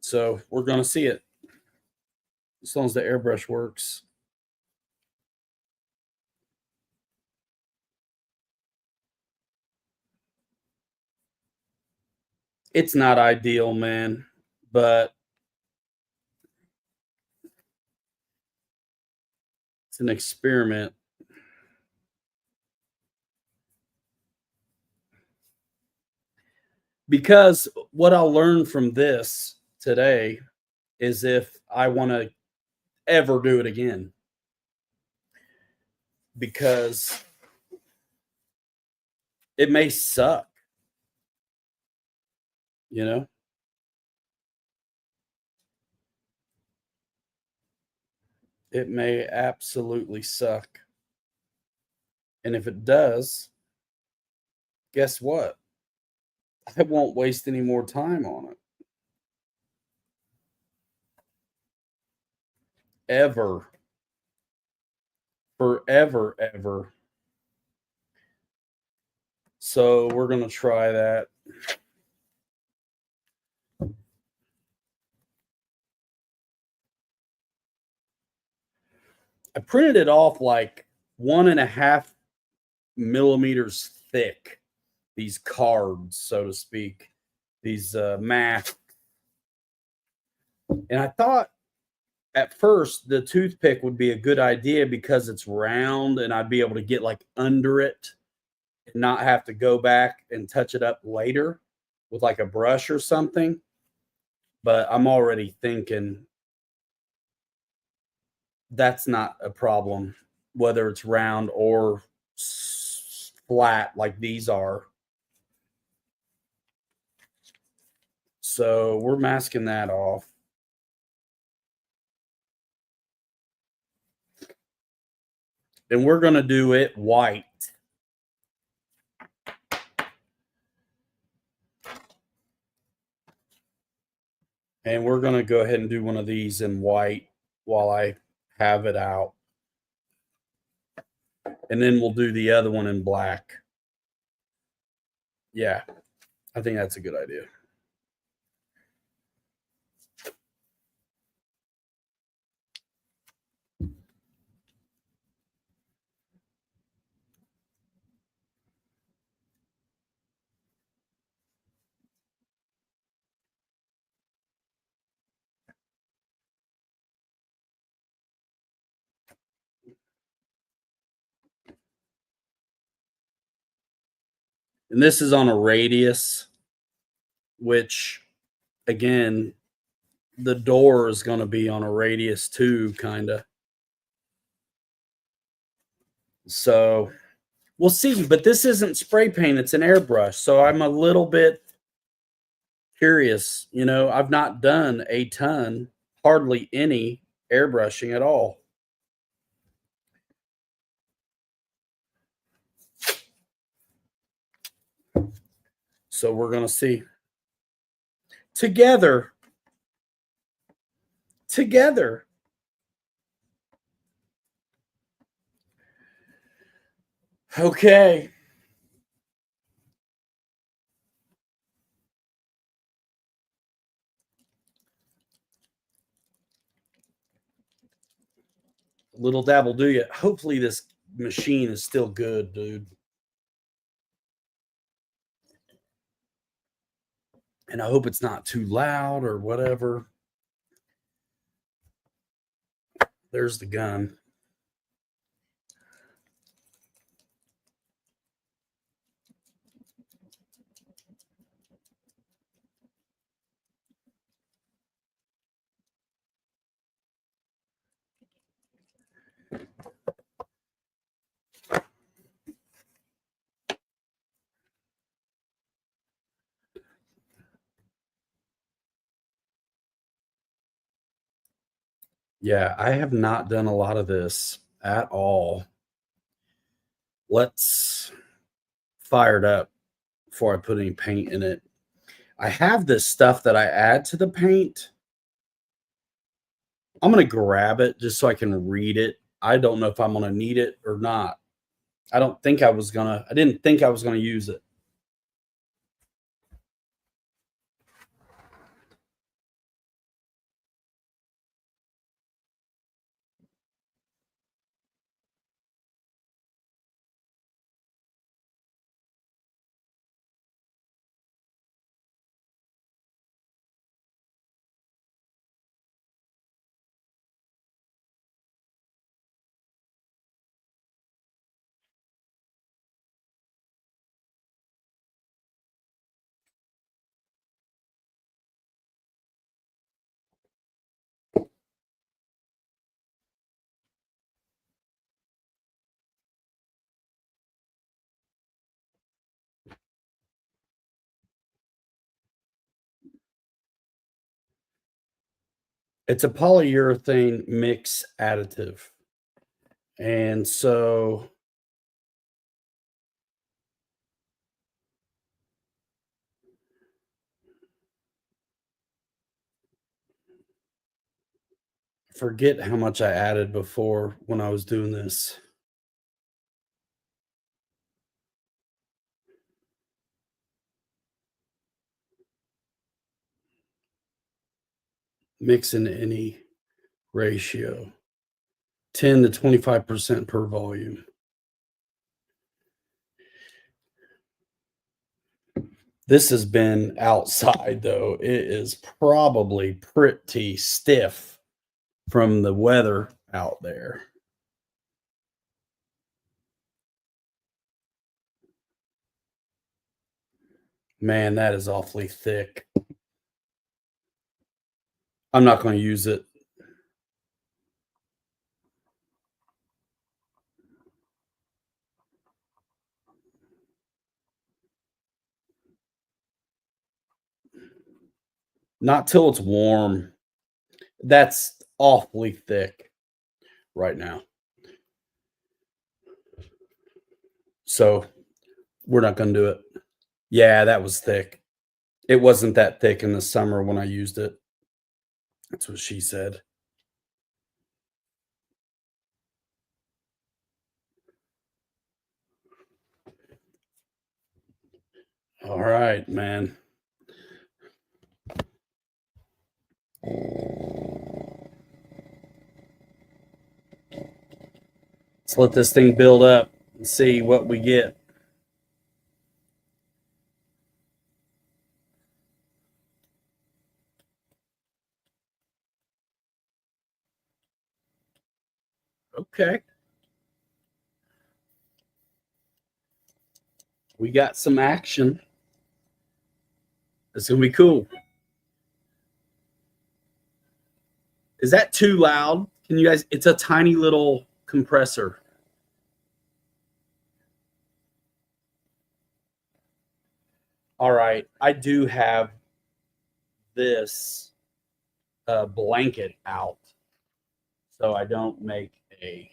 So we're going to see it as long as the airbrush works. It's not ideal, man, but it's an experiment. Because what I'll learn from this today is if I want to ever do it again. Because it may suck, you know? It may absolutely suck. And if it does, guess what? I won't waste any more time on it. Ever. Forever, ever. So we're going to try that. I printed it off like 1.5 millimeters thick, these cards, so to speak, these masks. And I thought at first the toothpick would be a good idea because it's round and I'd be able to get like under it and not have to go back and touch it up later with like a brush or something. But I'm already thinking that's not a problem, whether it's round or flat like these are. So we're masking that off. And we're going to do it white. And we're going to go ahead and do one of these in white while I have it out. And then we'll do the other one in black. Yeah, I think that's a good idea. And this is on a radius, which again, the door is going to be on a radius too, kind of. So we'll see. But this isn't spray paint, it's an airbrush. So I'm a little bit curious. You know, I've not done a ton, hardly any airbrushing at all. So we're going to see. Together. Okay. Little dabble do ya. Hopefully this machine is still good, dude. And I hope it's not too loud or whatever. There's the gun. Yeah, I have not done a lot of this at all. Let's fire it up before I put any paint in it. I have this stuff that I add to the paint. I'm going to grab it just so I can read it. I don't know if I'm going to need it or not. I didn't think I was going to use it. It's a polyurethane mix additive. And so forget how much I added before when I was doing this. Mix in any ratio, 10 to 25% per volume. This has been outside though. It is probably pretty stiff from the weather out there. Man, that is awfully thick. I'm not going to use it. Not till it's warm. That's awfully thick right now. So we're not going to do it. Yeah, that was thick. It wasn't that thick in the summer when I used it. That's what she said. All right, man. Let's let this thing build up and see what we get. Okay. We got some action. It's going to be cool. Is that too loud? Can you guys? It's a tiny little compressor. All right, I do have this blanket out so I don't make a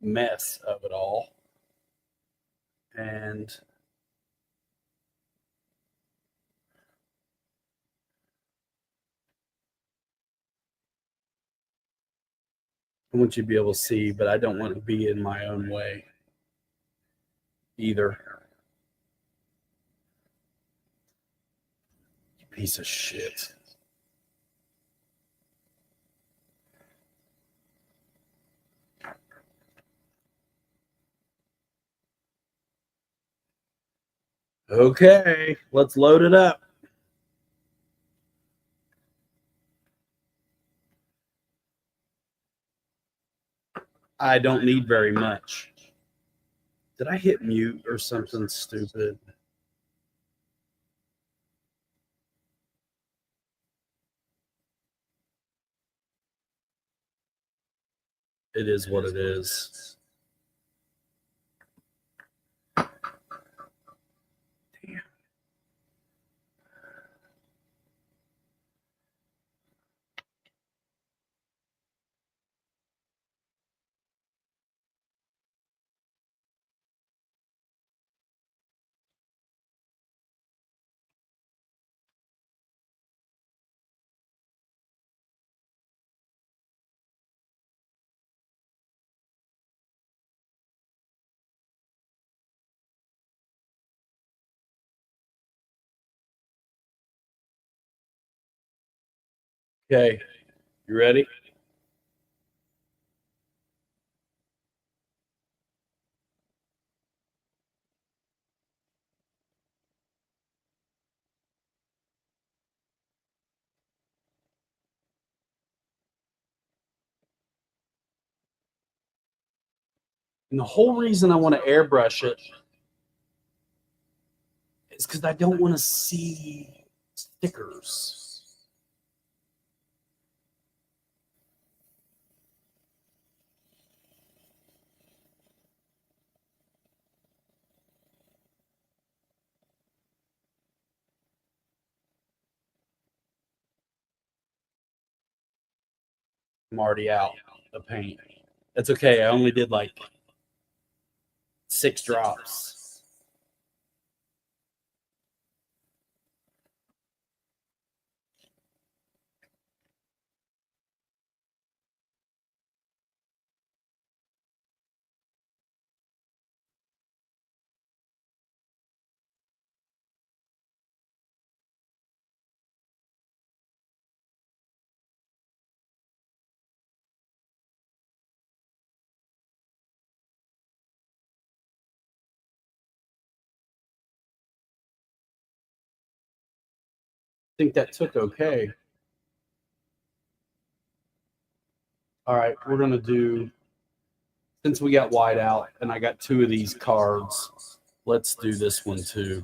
mess of it all. And I want you to be able to see, but I don't want to be in my own way either. You piece of shit. Okay, let's load it up. I don't need very much. Did I hit mute or something stupid? It is what it is. Damn. Okay, you ready? And the whole reason I want to airbrush it is because I don't want to see stickers. I'm already out of paint. That's okay. I only did like 6 drops. I think that took okay. All right, we're going to do, since we got white out and I got 2 of these cards, let's do this one too.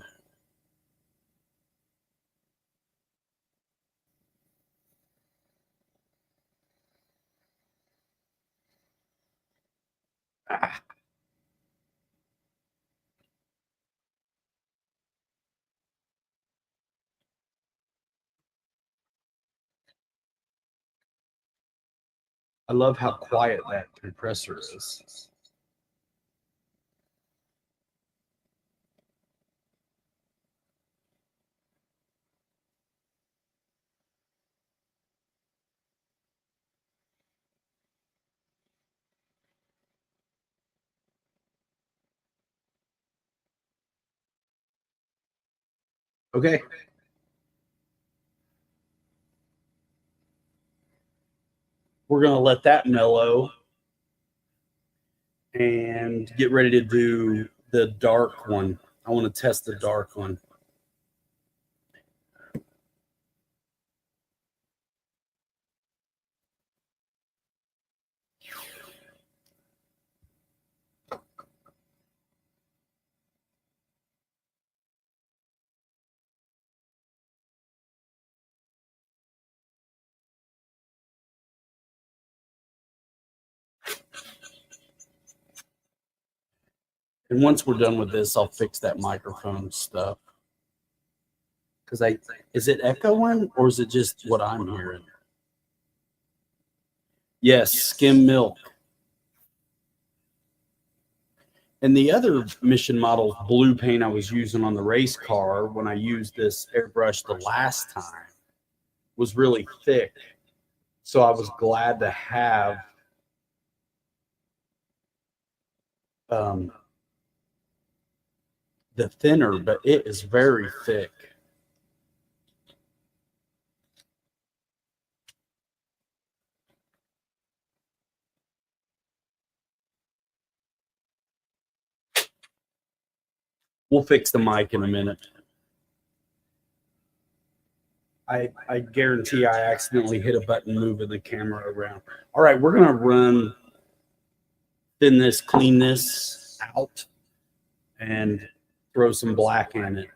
Ah. I love how quiet that compressor is. Okay. We're going to let that mellow and get ready to do the dark one. I want to test the dark one. And once we're done with this, I'll fix that microphone stuff. Because is it echoing or is it just what I'm hearing? Yes, skim milk. And the other Mission Model blue paint I was using on the race car when I used this airbrush the last time was really thick. So I was glad to have the thinner, but it is very thick. We'll fix the mic in a minute. I guarantee I accidentally hit a button moving the camera around. All right, we're gonna thin this, clean this out, and throw some black in it.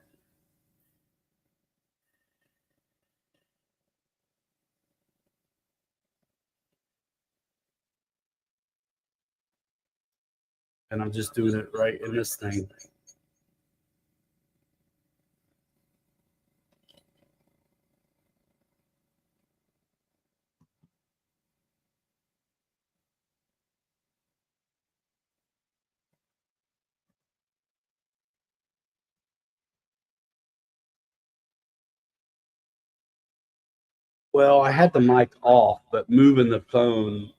And I'm just doing it right in this thing. Well, I had the mic off, but moving the phone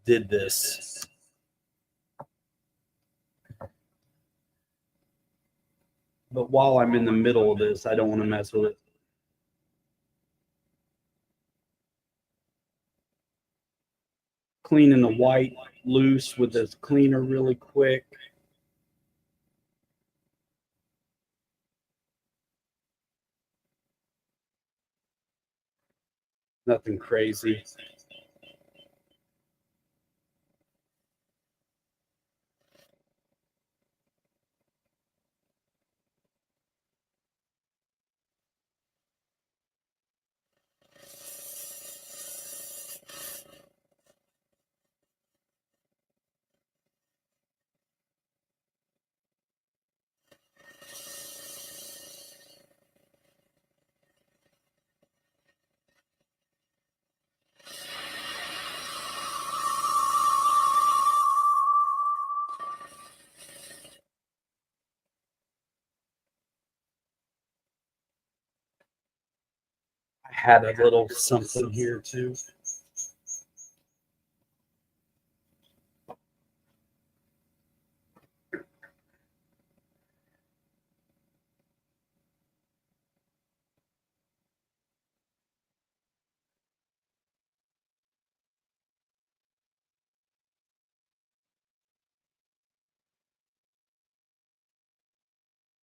did this. But while I'm in the middle of this, I don't want to mess with it. Cleaning the white loose with this cleaner really quick. Nothing crazy. I had a little something here too.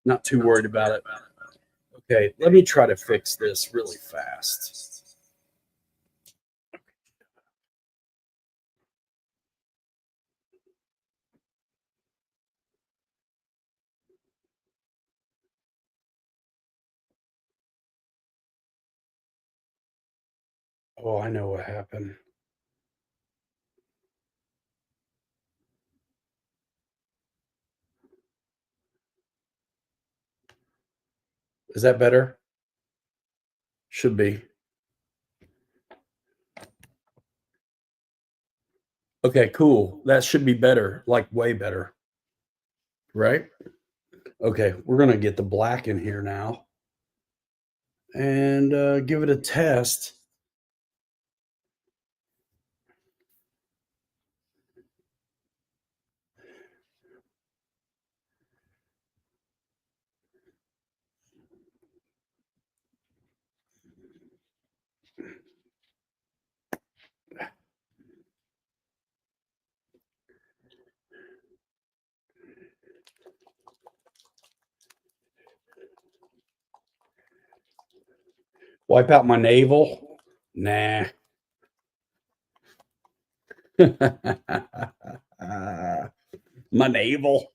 Not too worried about it. Okay, let me try to fix this really fast. Oh, I know what happened. Is that better? Should be. Okay, cool. That should be better, like way better. Right? Okay, we're going to get the black in here now and give it a test. Wipe out my navel? Nah. My navel.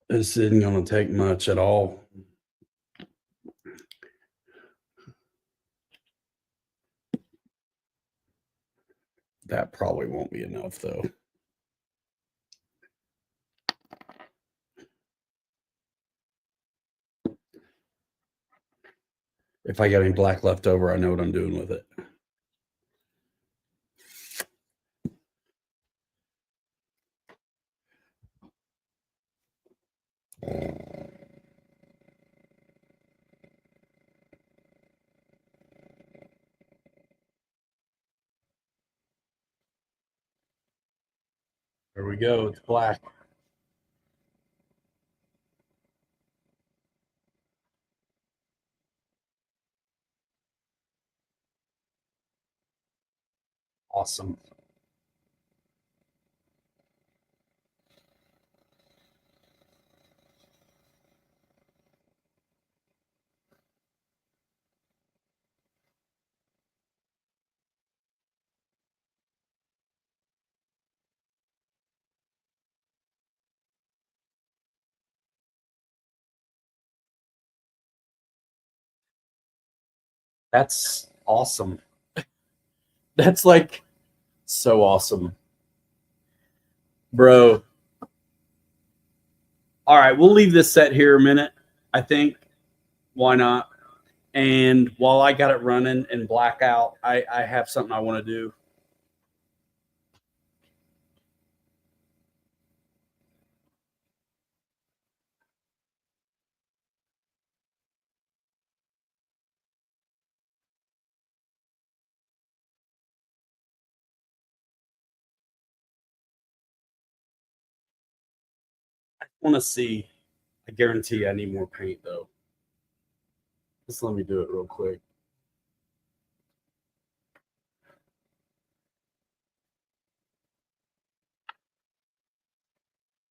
This isn't going to take much at all. That probably won't be enough, though. If I got any black left over, I know what I'm doing with it. There we go. It's black. Awesome. That's awesome. That's like so awesome. Bro. All right, we'll leave this set here a minute, I think. Why not? And while I got it running and blackout, I have something I want to do. I want to see. I guarantee I need more paint, though. Just let me do it real quick.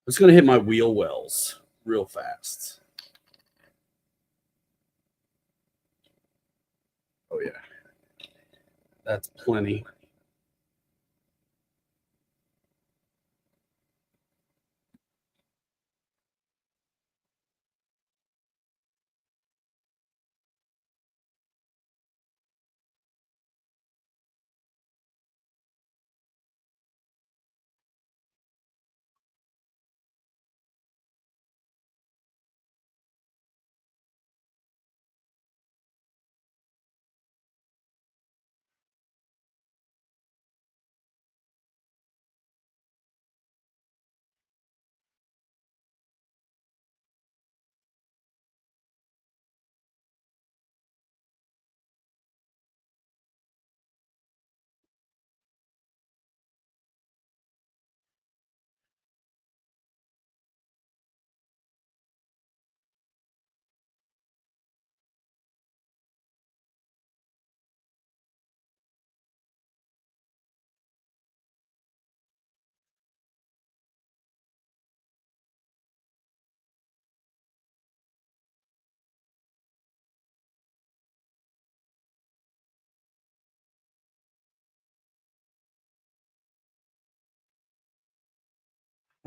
I'm just going to hit my wheel wells real fast. Oh, yeah. That's plenty.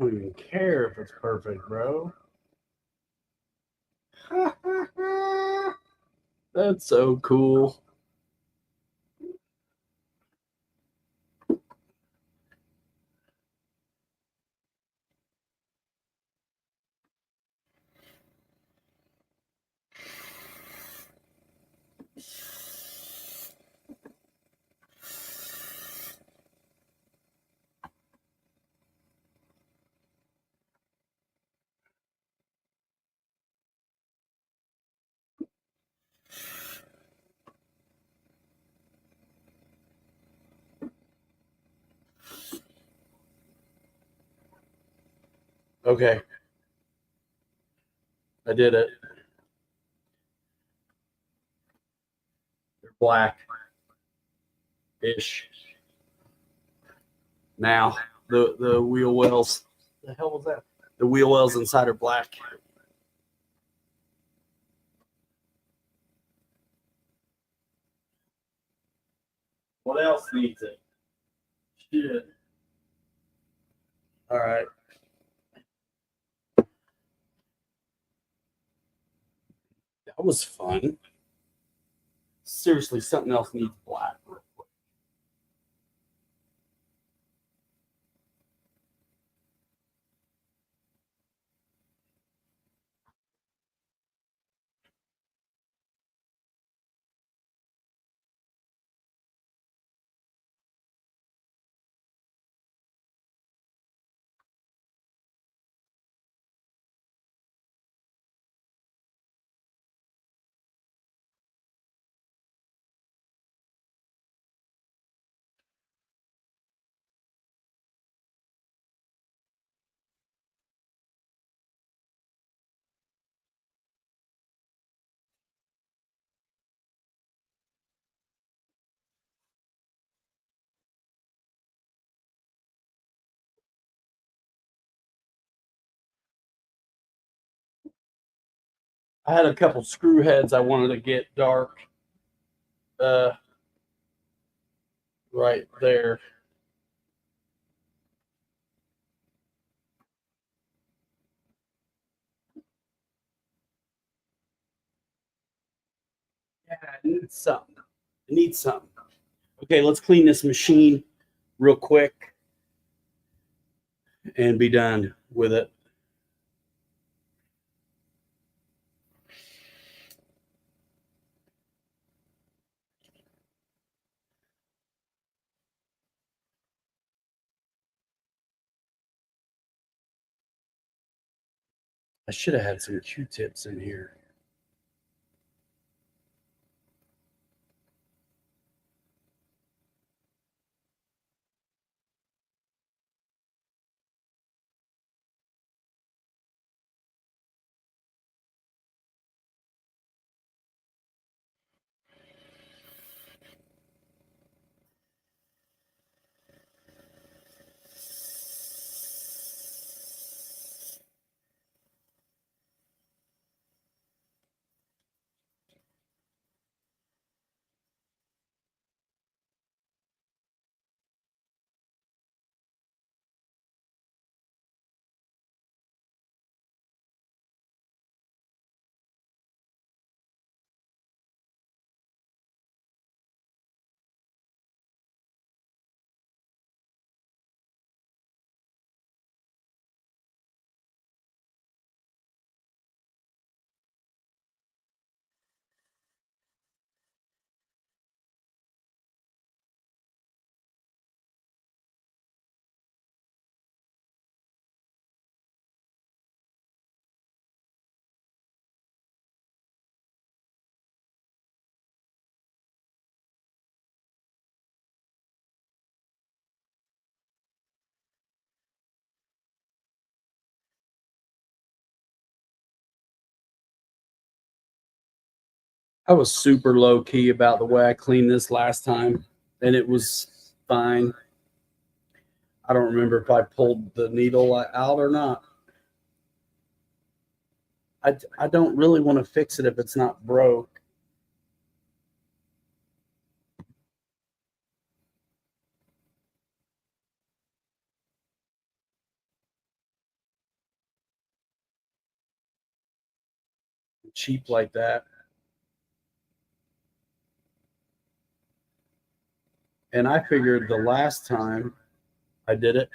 I don't even care if it's perfect, bro. That's so cool. Okay. I did it. They're black ish. Now the wheel wells. The hell was that? The wheel wells inside are black. What else needs it? Shit. All right. That was fun. Seriously, something else needs black. I had a couple screw heads I wanted to get dark uh, right there. Yeah, it needs something. It needs something. Okay, let's clean this machine real quick and be done with it. I should have had some Q-tips in here. I was super low key about the way I cleaned this last time, and it was fine. I don't remember if I pulled the needle out or not. I don't really want to fix it if it's not broke. Cheap like that. And I figured the last time I did it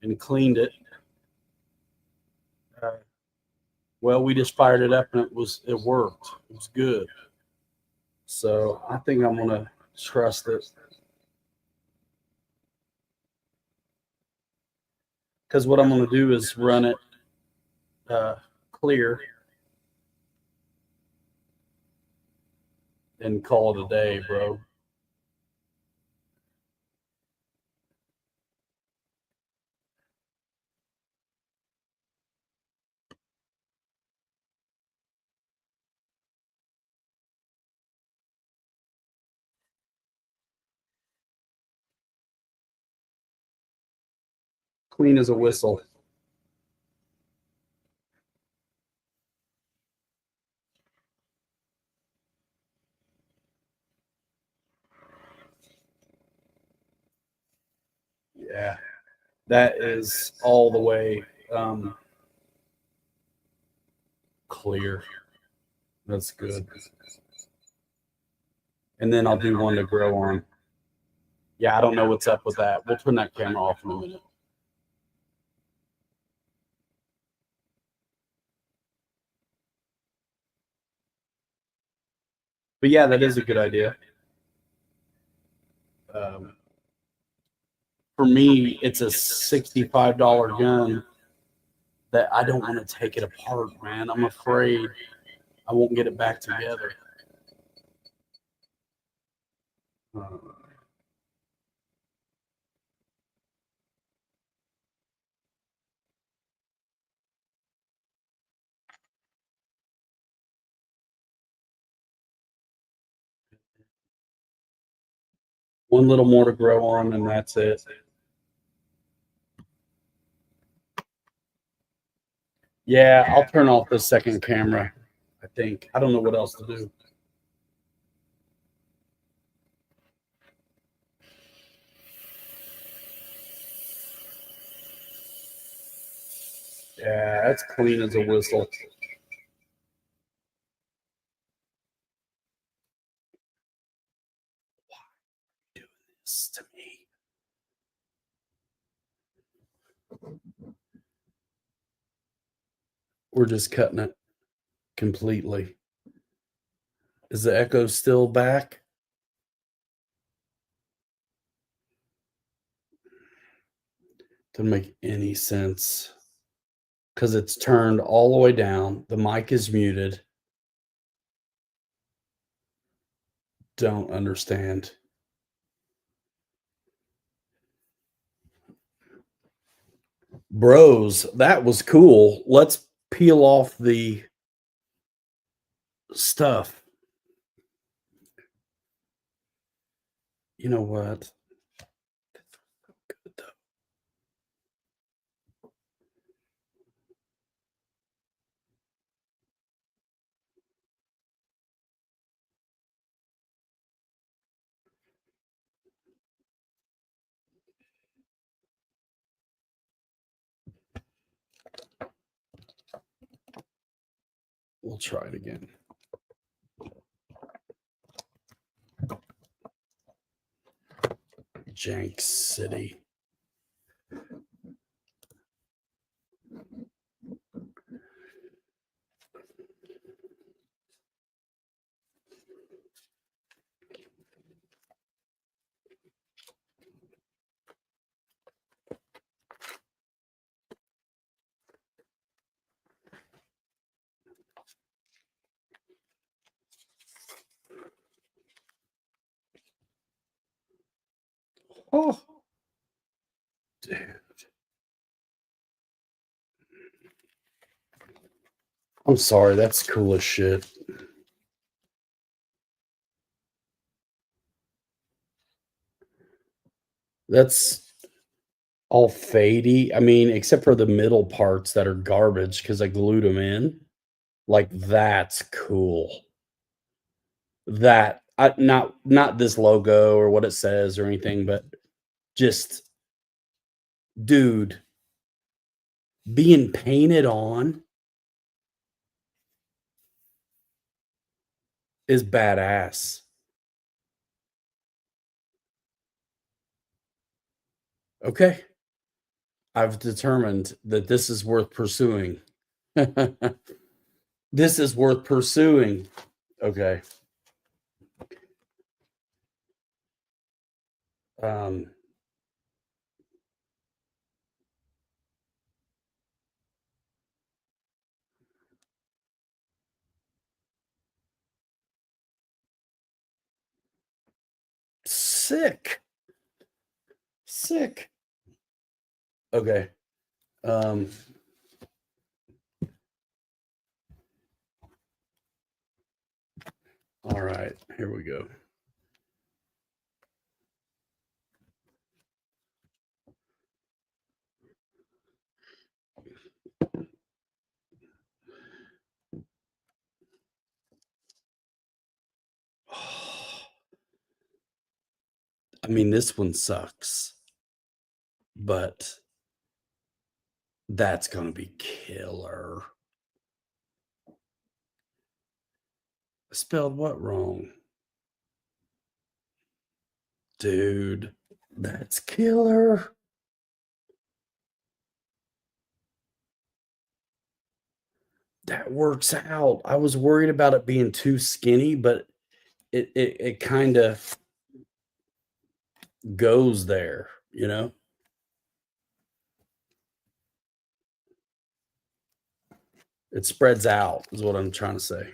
and cleaned it, uh, well, we just fired it up and it worked. It was good. So I think I'm gonna trust it because what I'm gonna do is run it uh, clear and call it a day, bro. Clean as a whistle. Yeah, that is all the way clear. That's good. And then I'll do one to grow on. Yeah, I don't know what's up with that. We'll turn that camera off in a minute. But yeah, that is a good idea. For me, it's a $65 gun that I don't want to take it apart, man. I'm afraid I won't get it back together. One little more to grow on, and that's it. Yeah, I'll turn off the second camera. I think I don't know what else to do. Yeah, that's clean as a whistle. Why are you doing this to me? We're just cutting it completely. Is the echo still back? Doesn't make any sense because it's turned all the way down. The mic is muted. Don't understand. Bros, that was cool. Let's peel off the stuff. You know what? Good though. We'll try it again. Jank City. Oh, dude. I'm sorry. That's cool as shit. That's all fadey. I mean, except for the middle parts that are garbage because I glued them in. Like that's cool. That not this logo or what it says or anything, but just dude being painted on is badass. Okay. I've determined that this is worth pursuing. This is worth pursuing. Okay. Um, sick. Sick. Okay. Um, all right. Here we go. I mean, this one sucks, but that's going to be killer. Spelled what wrong? Dude, that's killer. That works out. I was worried about it being too skinny, but it kind of goes there, you know? It spreads out is what I'm trying to say.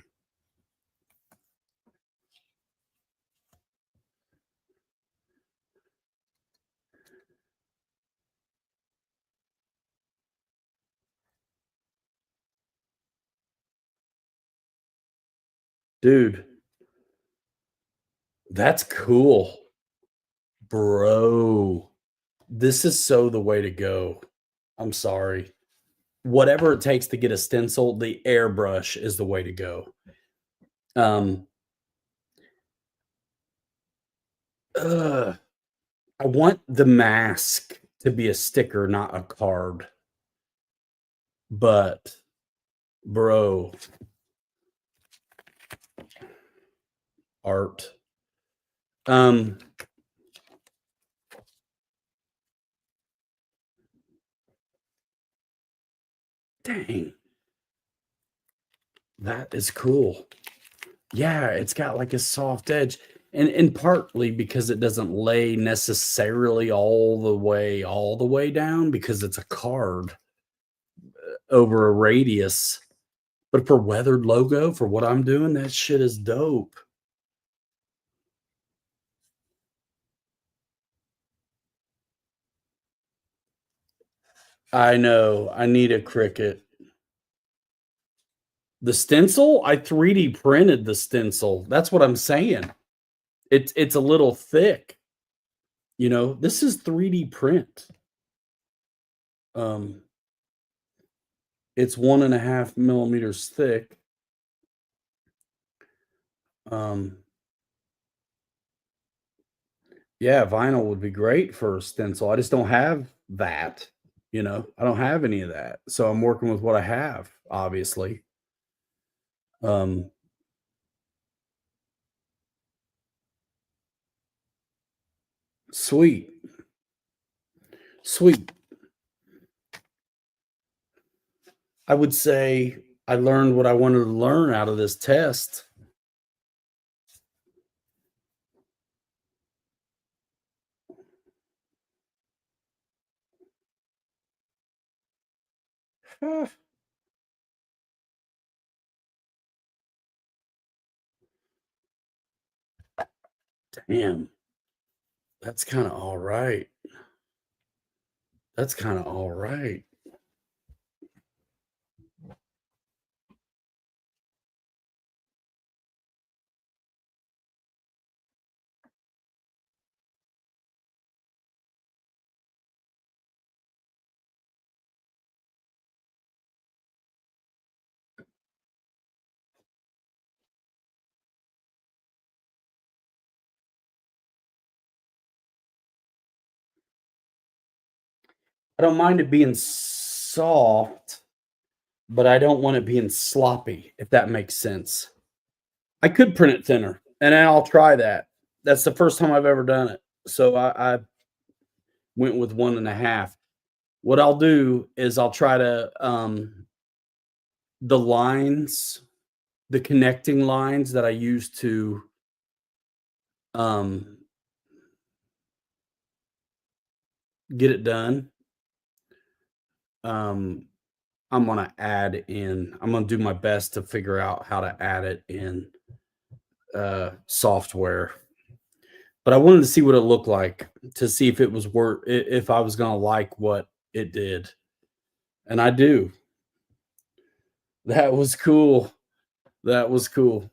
Dude, that's cool. Bro, this is so the way to go. I'm sorry. Whatever it takes to get a stencil, the airbrush is the way to go. Um, I want the mask to be a sticker, not a card. But, bro, art. Um, dang, that is cool. Yeah, it's got like a soft edge. And partly because it doesn't lay necessarily all the way down because it's a card over a radius. But for weathered logo, for what I'm doing, that shit is dope. I know. I need a Cricut. The stencil, I 3D printed the stencil. That's what I'm saying. It's a little thick. You know, this is 3D print. Um, it's 1.5 millimeters thick. Um, yeah, vinyl would be great for a stencil. I just don't have that. You know, I don't have any of that. So I'm working with what I have, obviously. Um, sweet. Sweet. I would say I learned what I wanted to learn out of this test. Damn, that's kind of all right. That's kind of all right. I don't mind it being soft, but I don't want it being sloppy, if that makes sense. I could print it thinner, and I'll try that. That's the first time I've ever done it. So I went with 1.5. What I'll do is I'll try to the lines, the connecting lines that I use to um get it done. Um I'm gonna add in. I'm gonna do my best to figure out how to add it in software. But I wanted to see what it looked like to see if it was worth if I was gonna like what it did. And I do. That was cool. That was cool.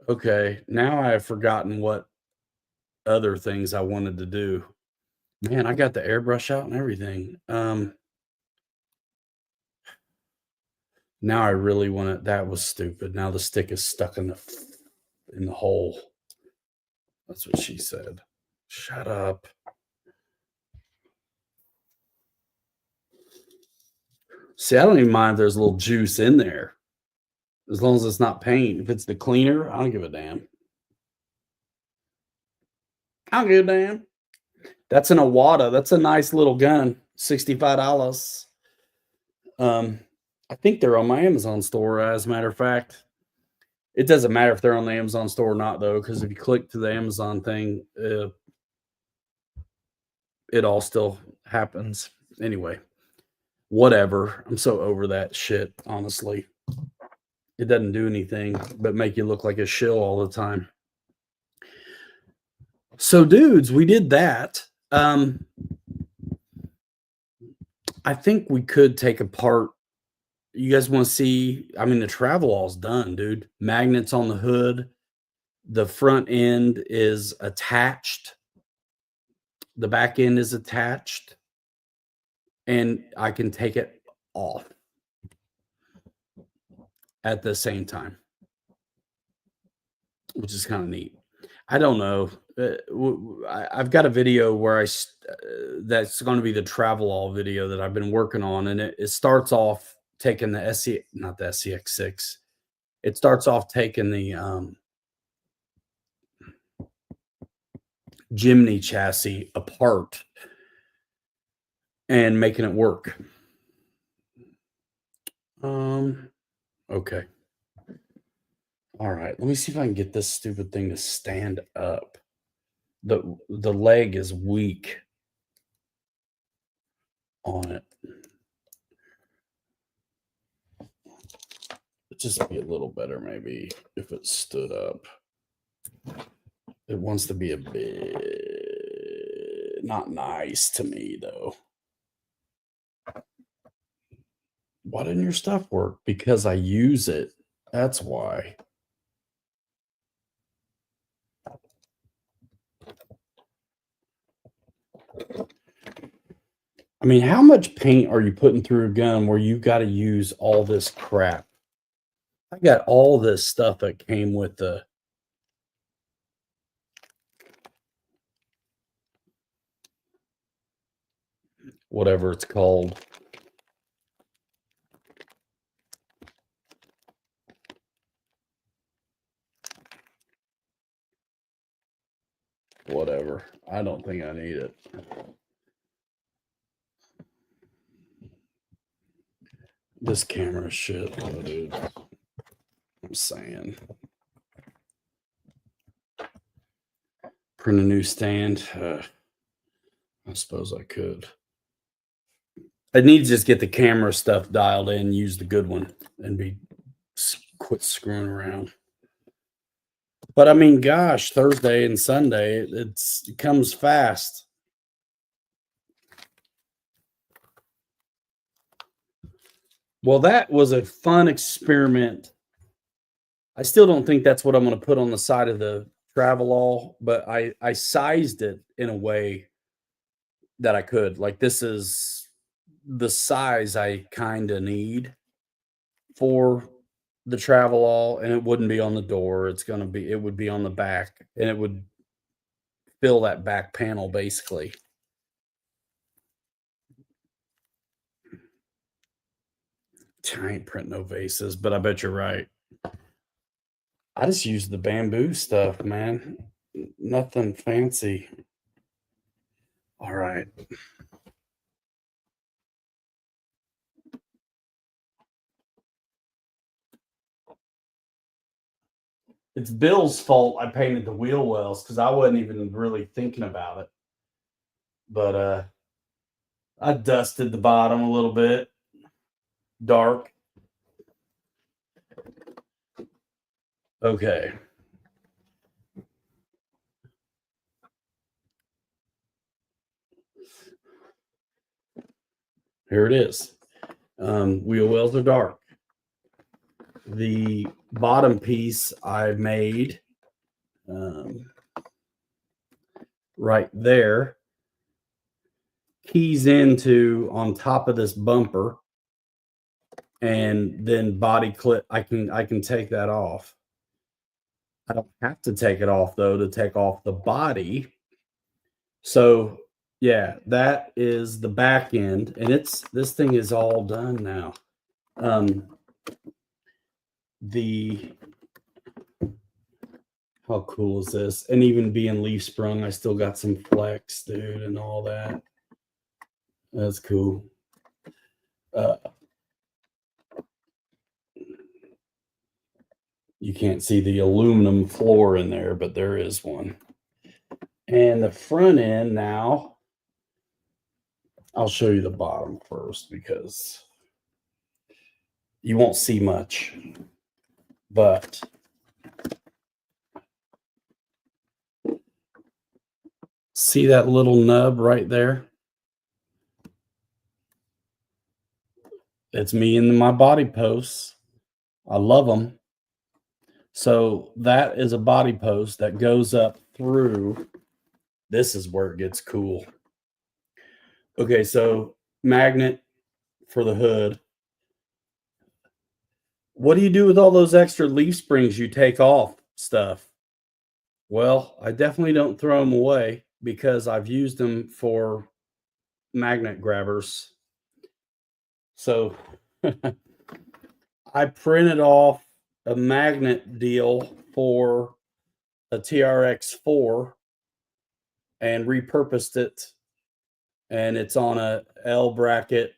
Okay. Now I have forgotten what other things I wanted to do. Man, I got the airbrush out and everything. Now I really want to. That was stupid. Now the stick is stuck in the hole. That's what she said. Shut up. See, I don't even mind if there's a little juice in there. As long as it's not paint. If it's the cleaner, I don't give a damn. I don't give a damn. That's an Awada. That's a nice little gun. $65. I think they're on my Amazon store, as a matter of fact. It doesn't matter if they're on the Amazon store or not, though, because if you click to the Amazon thing, it all still happens. Anyway, whatever. I'm so over that shit, honestly. It doesn't do anything but make you look like a shill all the time. So, dudes, we did that. I think we could take apart. You guys want to see? I mean, the travel all's done, dude. Magnets on the hood. The front end is attached. The back end is attached. And I can take it off at the same time, which is kind of neat. I don't know. I've got a video where that's going to be the travel all video that I've been working on, and it starts off taking the not the SCX6. It starts off taking the Jimny chassis apart and making it work. Okay. All right. Let me see if I can get this stupid thing to stand up. The leg is weak on it. It'd just be a little better maybe if it stood up. It wants to be a bit not nice to me, though. Why didn't your stuff work? Because I use it. That's why. I mean, how much paint are you putting through a gun where you got to use all this crap? I got all this stuff that came with the whatever it's called. Whatever. I don't think I need it. This camera shit, though, dude. I'm saying. Print a new stand. I suppose I could. I need to just get the camera stuff dialed in, use the good one, and quit screwing around. But I mean, gosh, Thursday and Sunday, it comes fast. Well, that was a fun experiment. I still don't think that's what I'm going to put on the side of the Travelall, but I sized it in a way that I could. Like, this is the size I kind of need for the Travelall, and it wouldn't be on the door. It would be on the back, and it would fill that back panel basically. I ain't print no vases, but I bet you're right. I just use the bamboo stuff, man. Nothing fancy. All right. It's Bill's fault I painted the wheel wells because I wasn't even really thinking about it. But I dusted the bottom a little bit. Dark. Okay. Here it is. Wheel wells are dark. The bottom piece I made right there keys into on top of this bumper, and then body clip. I can take that off. I don't have to take it off though to take off the body. So yeah, that is the back end, and this thing is all done now. how cool is this? And even being leaf sprung, I still got some flex, dude, and all that. That's cool. You can't see the aluminum floor in there, but there is one. And the front end now, I'll show you the bottom first because you won't see much. But see that little nub right there? It's me and my body posts. I love them. So that is a body post that goes up through. This is where it gets cool. Okay, so magnet for the hood. What do you do with all those extra leaf springs you take off stuff? Well, I definitely don't throw them away because I've used them for magnet grabbers. So I printed off a magnet deal for a TRX4 and repurposed it. And it's on a L bracket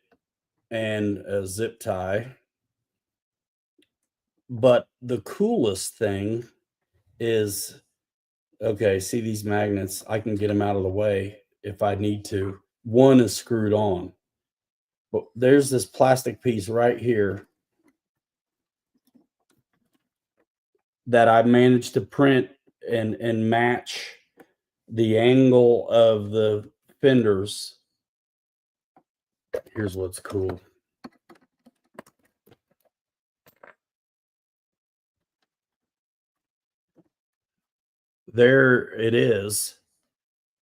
and a zip tie. But the coolest thing is, okay, see these magnets? I can get them out of the way if I need to. One is screwed on. But there's this plastic piece right here that I managed to print and match the angle of the fenders. Here's what's cool. There it is.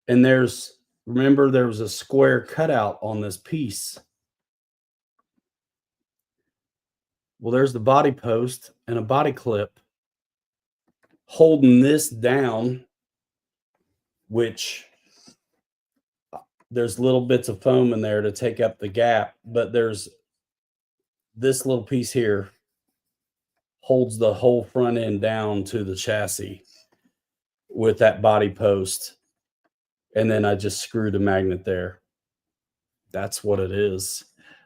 And remember there was a square cutout on this piece. Well, there's the body post and a body clip holding this down, which there's little bits of foam in there to take up the gap, but there's this little piece here holds the whole front end down to the chassis with that body post. And then I just screwed a magnet there. That's what it is.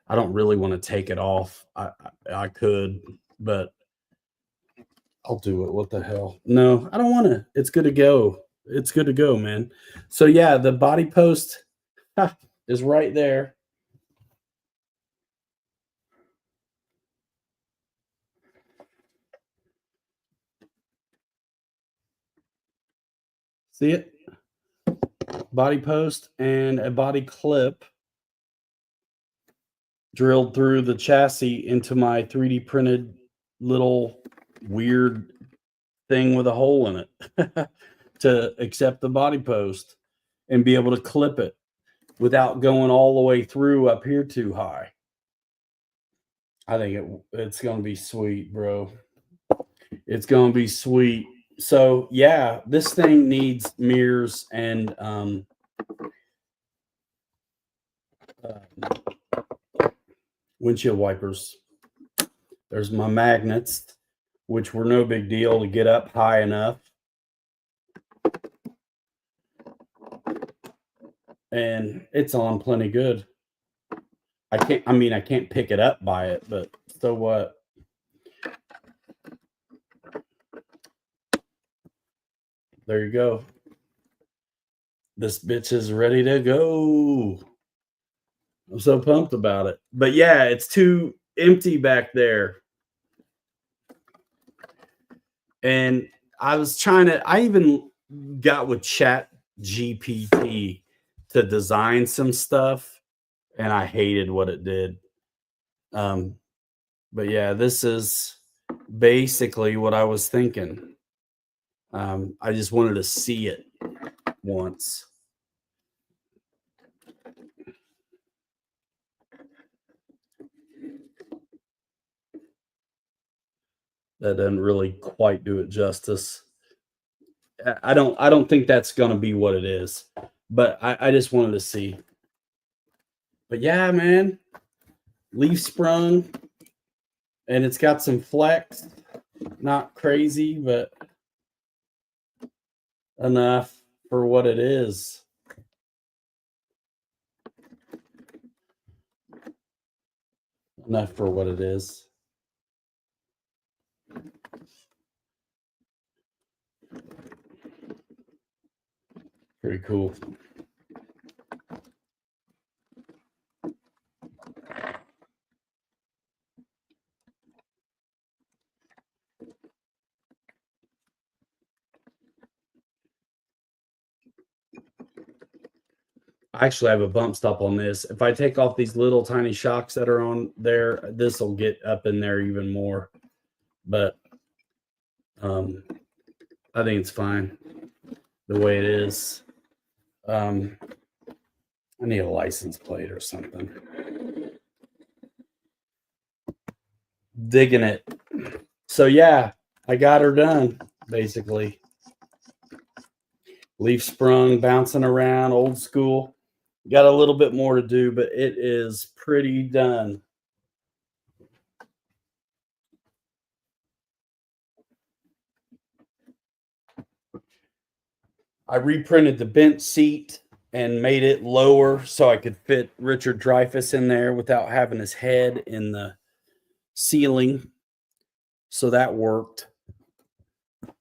I don't really want to take it off. I could, but I'll do it. What the hell? No, I don't want to. It's good to go. It's good to go, man. So yeah, the body post is right there. See it? Body post and a body clip drilled through the chassis into my 3D printed little weird thing with a hole in it to accept the body post and be able to clip it without going all the way through up here too high. I think it's going to be sweet, bro. It's going to be sweet. So yeah, this thing needs mirrors and windshield wipers. There's my magnets, which were no big deal to get up high enough. And it's on plenty good. I can't pick it up by it, but so what? There you go. This bitch is ready to go. I'm so pumped about it. But yeah, it's too empty back there. And I even got with Chat GPT to design some stuff, and I hated what it did. But yeah, this is basically what I was thinking. I just wanted to see it once. That doesn't really quite do it justice. I don't think that's going to be what it is, but I just wanted to see. But yeah, man, leaf sprung, and it's got some flex. Not crazy, but enough for what it is. Enough for what it is. Pretty cool. I actually have a bump stop on this. If I take off these little tiny shocks that are on there, this will get up in there even more. But I think it's fine the way it is. I need a license plate or something. Digging it. So yeah, I got her done basically. Leaf sprung, bouncing around, old school. Got a little bit more to do, but it is pretty done. I reprinted the bent seat and made it lower so I could fit Richard Dreyfuss in there without having his head in the ceiling. So that worked.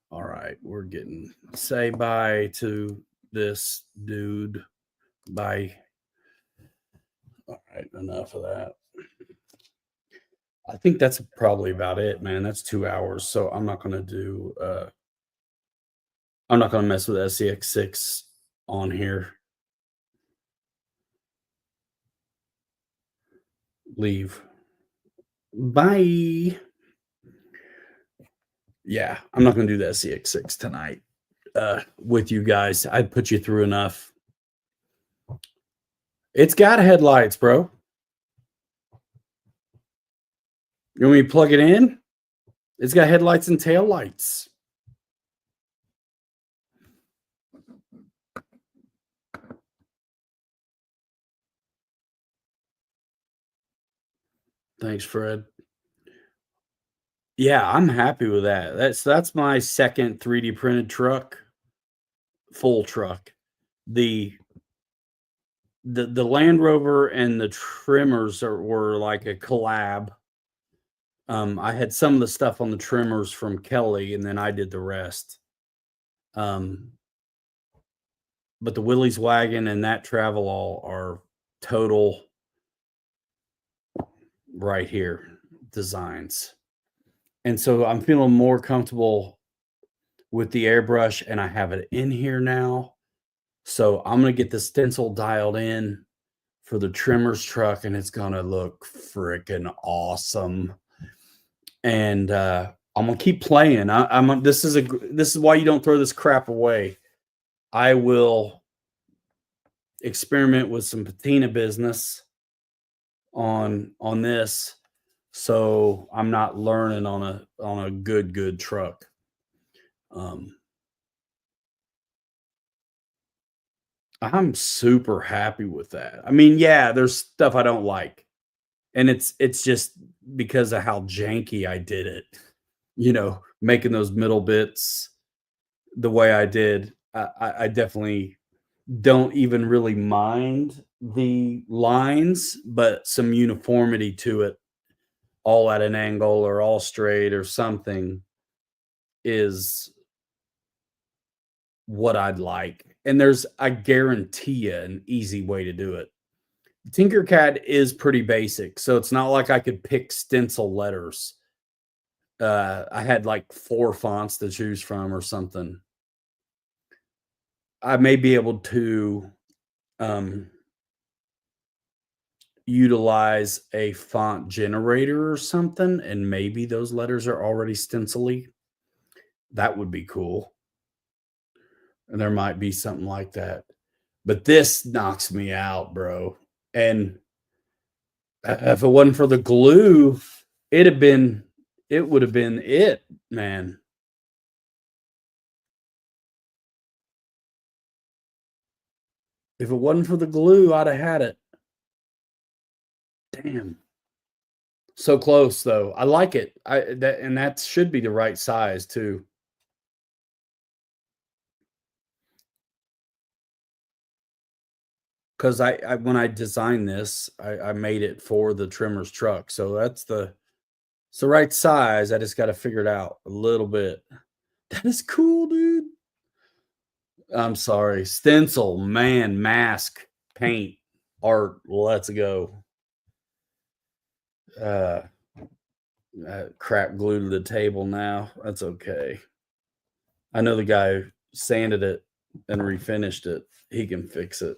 All right, we're getting say bye to this dude. Bye. All right, enough of that. I think that's probably about it, man. That's 2 hours. So I'm not gonna mess with SCX6 on here. Leave. Bye. Yeah, I'm not gonna do the SCX6 tonight with you guys. I put you through enough. It's got headlights, bro. You want me to plug it in? It's got headlights and tail lights. Thanks, Fred. Yeah, I'm happy with that. That's my second 3D printed truck, full truck. The Land Rover and the trimmers were like a collab. I had some of the stuff on the trimmers from Kelly, and then I did the rest. But the Willys wagon and that travel all are total right here designs. And so I'm feeling more comfortable with the airbrush, and I have it in here now. So I'm going to get the stencil dialed in for the trimmers truck, and it's going to look freaking awesome. And I'm going to keep playing. This is why you don't throw this crap away. I will experiment with some patina business on this, so I'm not learning on a good truck. I'm super happy with that. I mean, yeah, there's stuff I don't like, and it's just because of how janky I did it. Making those middle bits the way I did. I definitely don't even really mind the lines, but some uniformity to it, all at an angle or all straight or something, is what I'd like. And I guarantee you, an easy way to do it. Tinkercad is pretty basic, so it's not like I could pick stencil letters. I had like 4 fonts to choose from or something. I may be able to utilize a font generator or something, and maybe those letters are already stencily. That would be cool. And there might be something like that. But this knocks me out, bro. And if it wasn't for the glue, it would have been it, man. If it wasn't for the glue, I'd have had it. Damn. So close though. I like it. That should be the right size too. Because I when I designed this, I made it for the trimmer's truck. So it's the right size. I just got to figure it out a little bit. That is cool, dude. I'm sorry. Stencil, man, mask, paint, art. Let's go. Uh, crap glued to the table now. That's okay. I know the guy who sanded it and refinished it. He can fix it.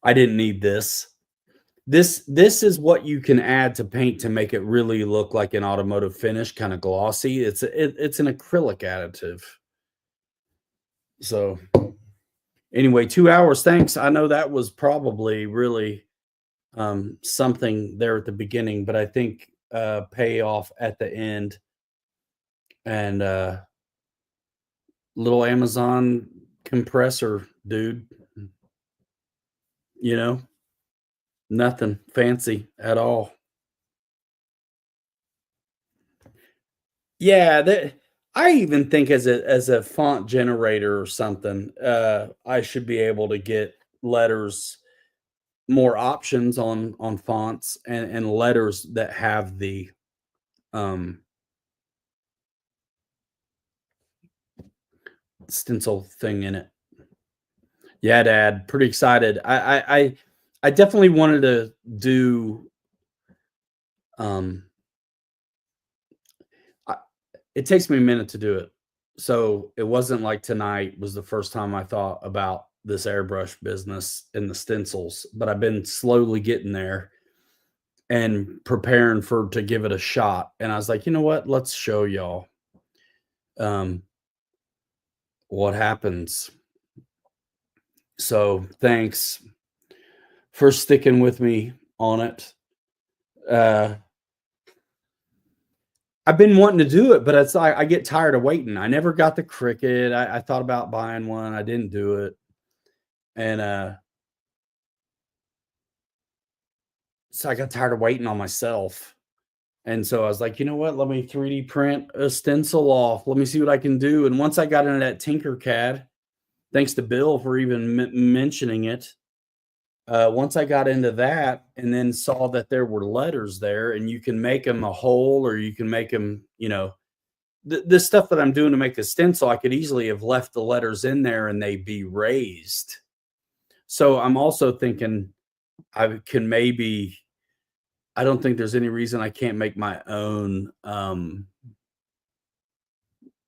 I didn't need this. This is what you can add to paint to make it really look like an automotive finish, kind of glossy. It's an acrylic additive. So anyway, 2 hours. Thanks. I know that was probably really something there at the beginning, but I think payoff at the end and little Amazon compressor, dude. You know, nothing fancy at all. Yeah, that I even think as a font generator or something, I should be able to get letters more options on fonts and letters that have the um stencil thing in it. Yeah, Dad, pretty excited. I definitely wanted to do um I, it takes me a minute to do it. So it wasn't like tonight was the first time I thought about this airbrush business and the stencils, but I've been slowly getting there and preparing for to give it a shot. And I was like, you know what? Let's show y'all um what happens. So thanks for sticking with me on it. Uh I've been wanting to do it, but it's like I get tired of waiting. I never got the Cricut. I thought about buying one. I didn't do it. And so I got tired of waiting on myself. And so I was like, you know what? Let me 3D print a stencil off. Let me see what I can do. And once I got into that Tinkercad, thanks to Bill for even mentioning it. Once I got into that and then saw that there were letters there and you can make them a hole or you can make them, you know, the stuff that I'm doing to make the stencil, I could easily have left the letters in there and they be raised. So I'm also thinking I can maybe, I don't think there's any reason I can't make my own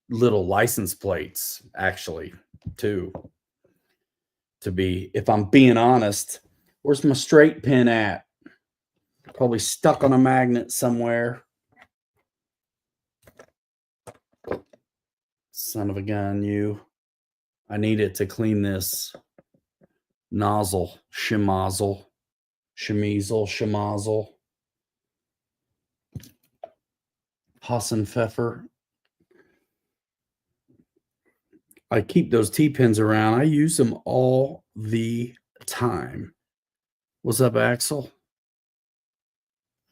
little license plates actually too. To be, if I'm being honest, where's my straight pin at? Probably stuck on a magnet somewhere. Son of a gun, you. I need it to clean this nozzle, schmozzle, schmozzle. Hassenpfeffer. I keep those T-pins around. I use them all the time. What's up, Axel?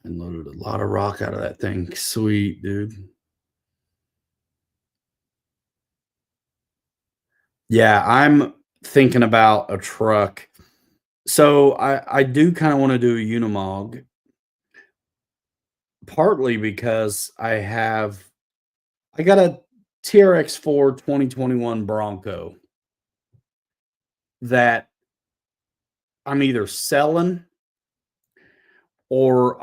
And loaded a lot of rock out of that thing. Sweet, dude. Yeah, I'm thinking about a truck. So I do kind of want to do a Unimog, partly because I got a TRX4 2021 Bronco that I'm either selling or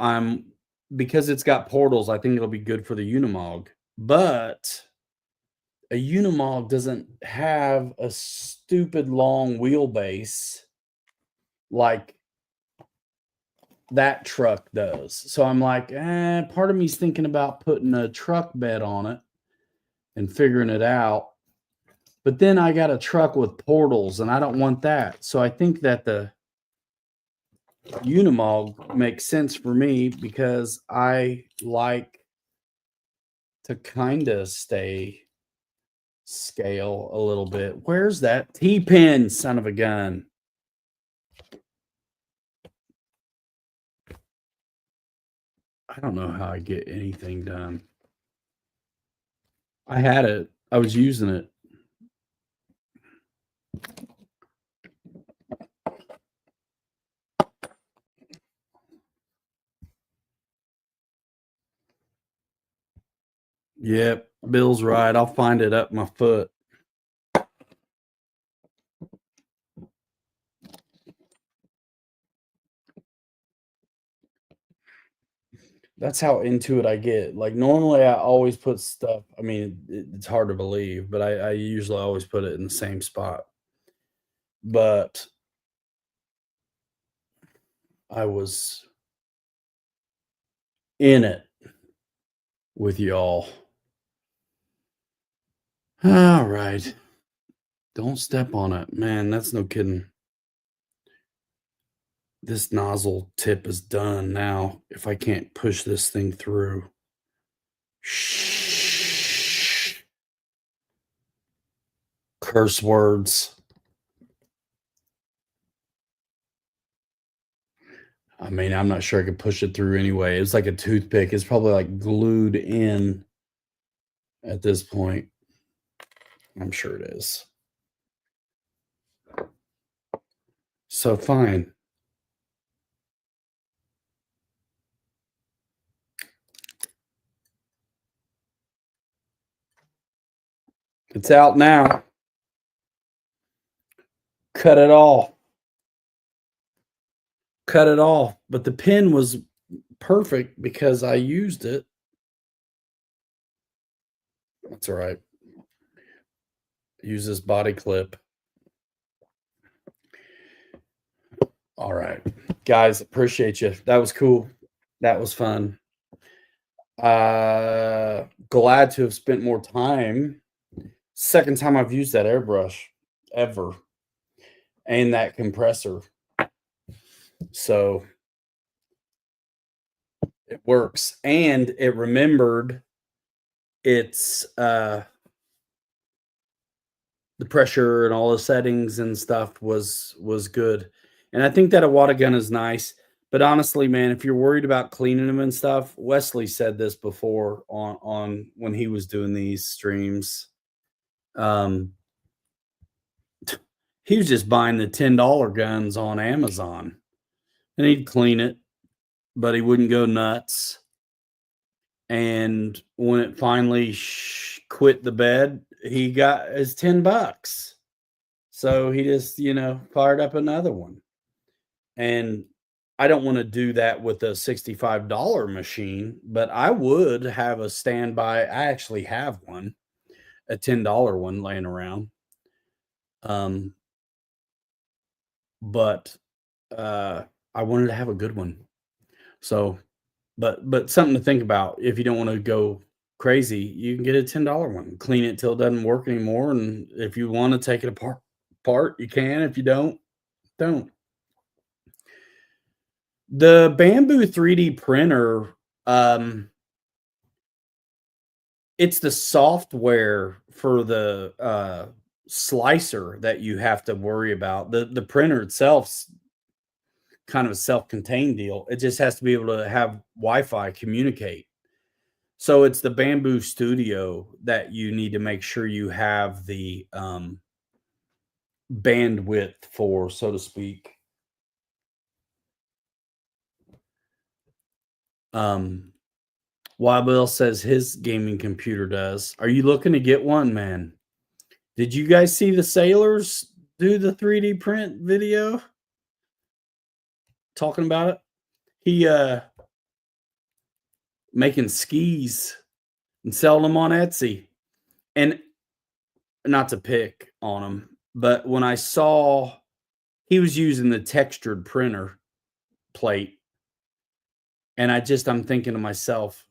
because it's got portals, I think it'll be good for the Unimog. But a Unimog doesn't have a stupid long wheelbase like that truck does. So I'm like, part of me's thinking about putting a truck bed on it and figuring it out. But then I got a truck with portals and I don't want that. So I think that the Unimog makes sense for me because I like to kind of stay scale a little bit. Where's that T-pin, son of a gun? I don't know how I get anything done. I had it. I was using it. Yep, Bill's right. I'll find it up my foot. That's how into it I get. Like normally, I always put stuff. I mean, it's hard to believe, but I usually always put it in the same spot. But I was in it with y'all. All right. Don't step on it. Man, that's no kidding. This nozzle tip is done now. If I can't push this thing through. Shh. Curse words. I mean, I'm not sure I could push it through anyway. It's like a toothpick. It's probably like glued in at this point. I'm sure it is. So fine. It's out now. Cut it off. Cut it off. But the pin was perfect because I used it. That's all right. Use this body clip. All right. Guys, appreciate you. That was cool. That was fun. Glad to have spent more time. Second time I've used that airbrush ever. And that compressor. So it works. And it remembered its the pressure and all the settings and stuff was good. And I think that a water gun is nice. But honestly, man, if you're worried about cleaning them and stuff, Wesley said this before on when he was doing these streams. He was just buying the $10 guns on Amazon, and he'd clean it, but he wouldn't go nuts. And when it finally quit the bed, he got his $10. So he just, fired up another one. And I don't want to do that with a $65 machine, but I would have a standby. I actually have one, a $10 one laying around. But I wanted to have a good one. So, but something to think about. If you don't want to go crazy, you can get a $10 one, clean it till it doesn't work anymore. And if you want to take it apart, you can. If you don't. The Bamboo 3D printer, it's the software for the slicer that you have to worry about. The printer itself's kind of a self-contained deal. It just has to be able to have Wi-Fi communicate. So it's the Bamboo Studio that you need to make sure you have the bandwidth for, so to speak. Wild Bill says his gaming computer does. Are you looking to get one, man? Did you guys see the sailors do the 3D print video? Talking about it? He making skis and selling them on Etsy. And not to pick on him, but when I saw he was using the textured printer plate, and I'm thinking to myself,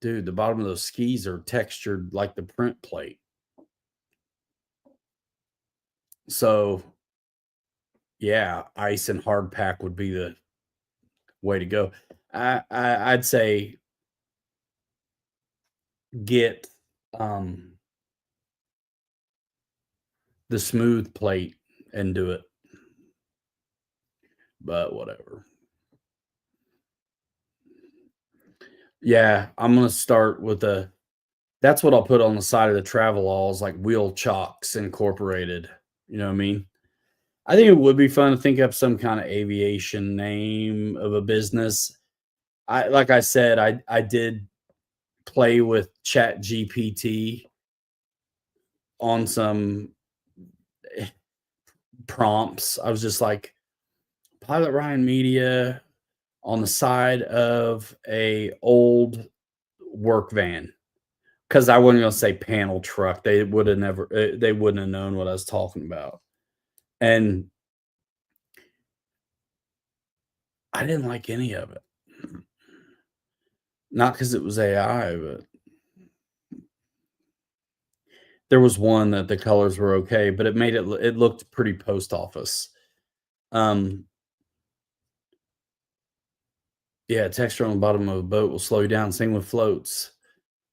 dude, the bottom of those skis are textured like the print plate. So, yeah, ice and hard pack would be the way to go. I'd say get the smooth plate and do it. But whatever. Yeah, I'm gonna start with a that's what I'll put on the side of the travel like Wheel Chocks Incorporated. You know what I mean? I think it would be fun to think up some kind of aviation name of a business. I like I said, I did play with Chat GPT on some prompts. I was just like, Pilot Ryan Media on the side of a old work van. Because I wasn't gonna say panel truck. They would have never they wouldn't have known what I was talking about. And I didn't like any of it. Not because it was AI, but there was one that the colors were okay, but it looked pretty post office. Um, yeah, texture on the bottom of a boat will slow you down. Same with floats.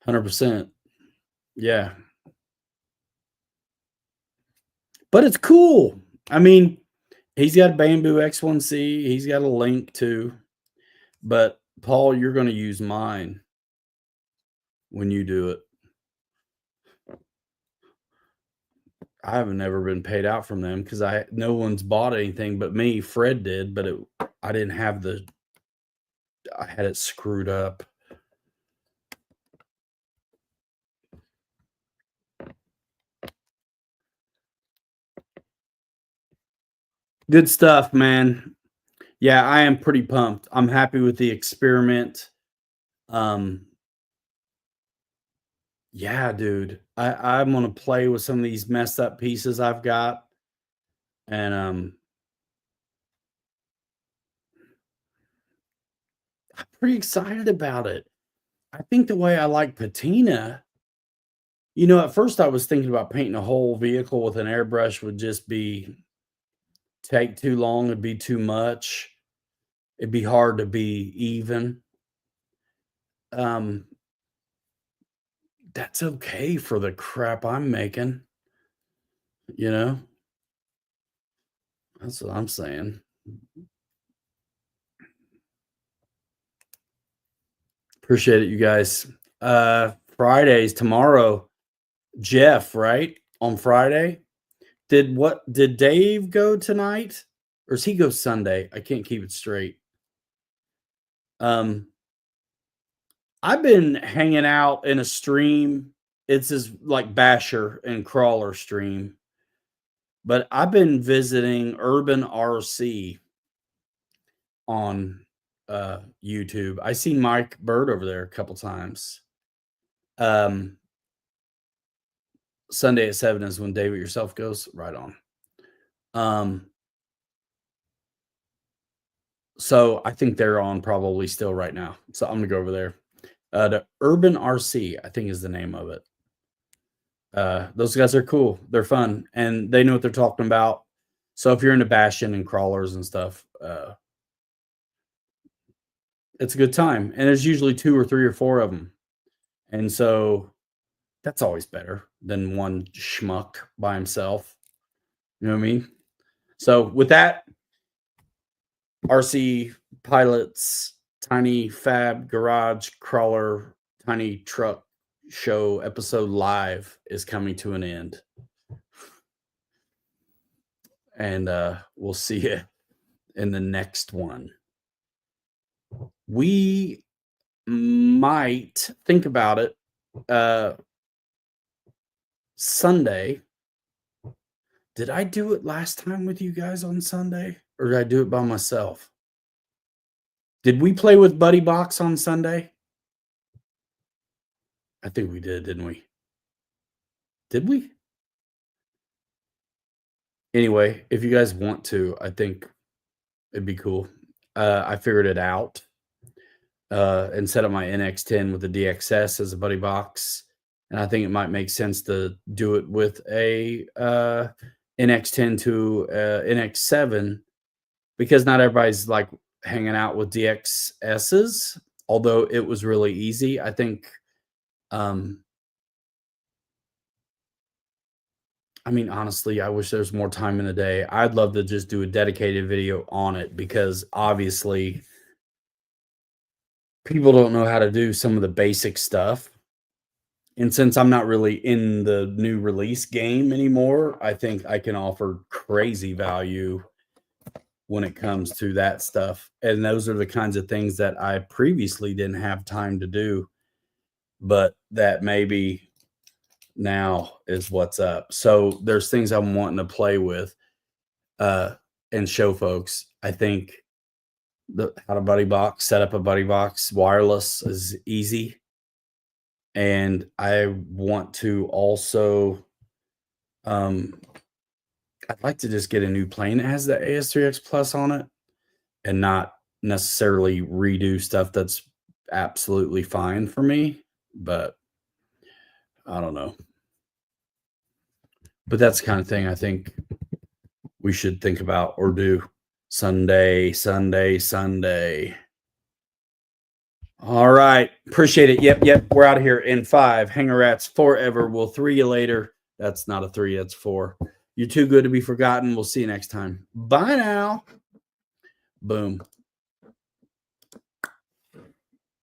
100%. Yeah. But it's cool. I mean, he's got a Bamboo X1C. He's got a Link too. But Paul, you're going to use mine when you do it. I haven't ever been paid out from them because no one's bought anything but me. Fred did, but I didn't have I had it screwed up. Good stuff, man. Yeah, I am pretty pumped. I'm happy with the experiment. Um, yeah, dude. I'm gonna play with some of these messed up pieces I've got, and I'm pretty excited about it. I think the way I like patina, at first I was thinking about painting a whole vehicle with an airbrush would just be take too long, it'd be too much. It'd be hard to be even. Um, that's okay for the crap I'm making, you know? That's what I'm saying. Appreciate it, you guys. Fridays tomorrow, Jeff, right? On Friday. Did Dave go tonight? Or does he go Sunday? I can't keep it straight. Um, I've been hanging out in a stream. It's his like basher and crawler stream. But I've been visiting Urban RC on YouTube. I seen Mike Bird over there a couple times. Um, Sunday at 7 is when David yourself goes. Right on. So I think they're on probably still right now. So I'm gonna go over there. The Urban RC, I think is the name of it. Those guys are cool. They're fun and they know what they're talking about. So if you're into bashing and crawlers and stuff, it's a good time. And there's usually 2 or 3 or 4 of them. And so that's always better than one schmuck by himself. You know what I mean? So with that, RC Pilots Tiny Fab Garage Crawler Tiny Truck Show episode live is coming to an end. And we'll see you in the next one. We might think about it. Sunday. Did I do it last time with you guys on Sunday? Or did I do it by myself? Did we play with Buddy Box on Sunday? I think we did, didn't we? Did we? Anyway, if you guys want to, I think it'd be cool. I figured it out and set up my NX10 with the DXS as a Buddy Box. And I think it might make sense to do it with a NX10 to NX7 because not everybody's like hanging out with DXSs, although it was really easy. I think, honestly, I wish there's more time in the day. I'd love to just do a dedicated video on it because obviously people don't know how to do some of the basic stuff. And since I'm not really in the new release game anymore, I think I can offer crazy value when it comes to that stuff. And those are the kinds of things that I previously didn't have time to do, but that maybe now is what's up. So there's things I'm wanting to play with and show folks. I think how to buddy box, set up a buddy box wireless is easy. And I want to also, I'd like to just get a new plane that has the AS3X Plus on it and not necessarily redo stuff that's absolutely fine for me, but I don't know. But that's the kind of thing I think we should think about or do. Sunday. All right. Appreciate it. Yep. We're out of here in 5. Hanger rats forever. We'll 3 you later. That's not a 3, that's 4. You're too good to be forgotten. We'll see you next time. Bye now. Boom.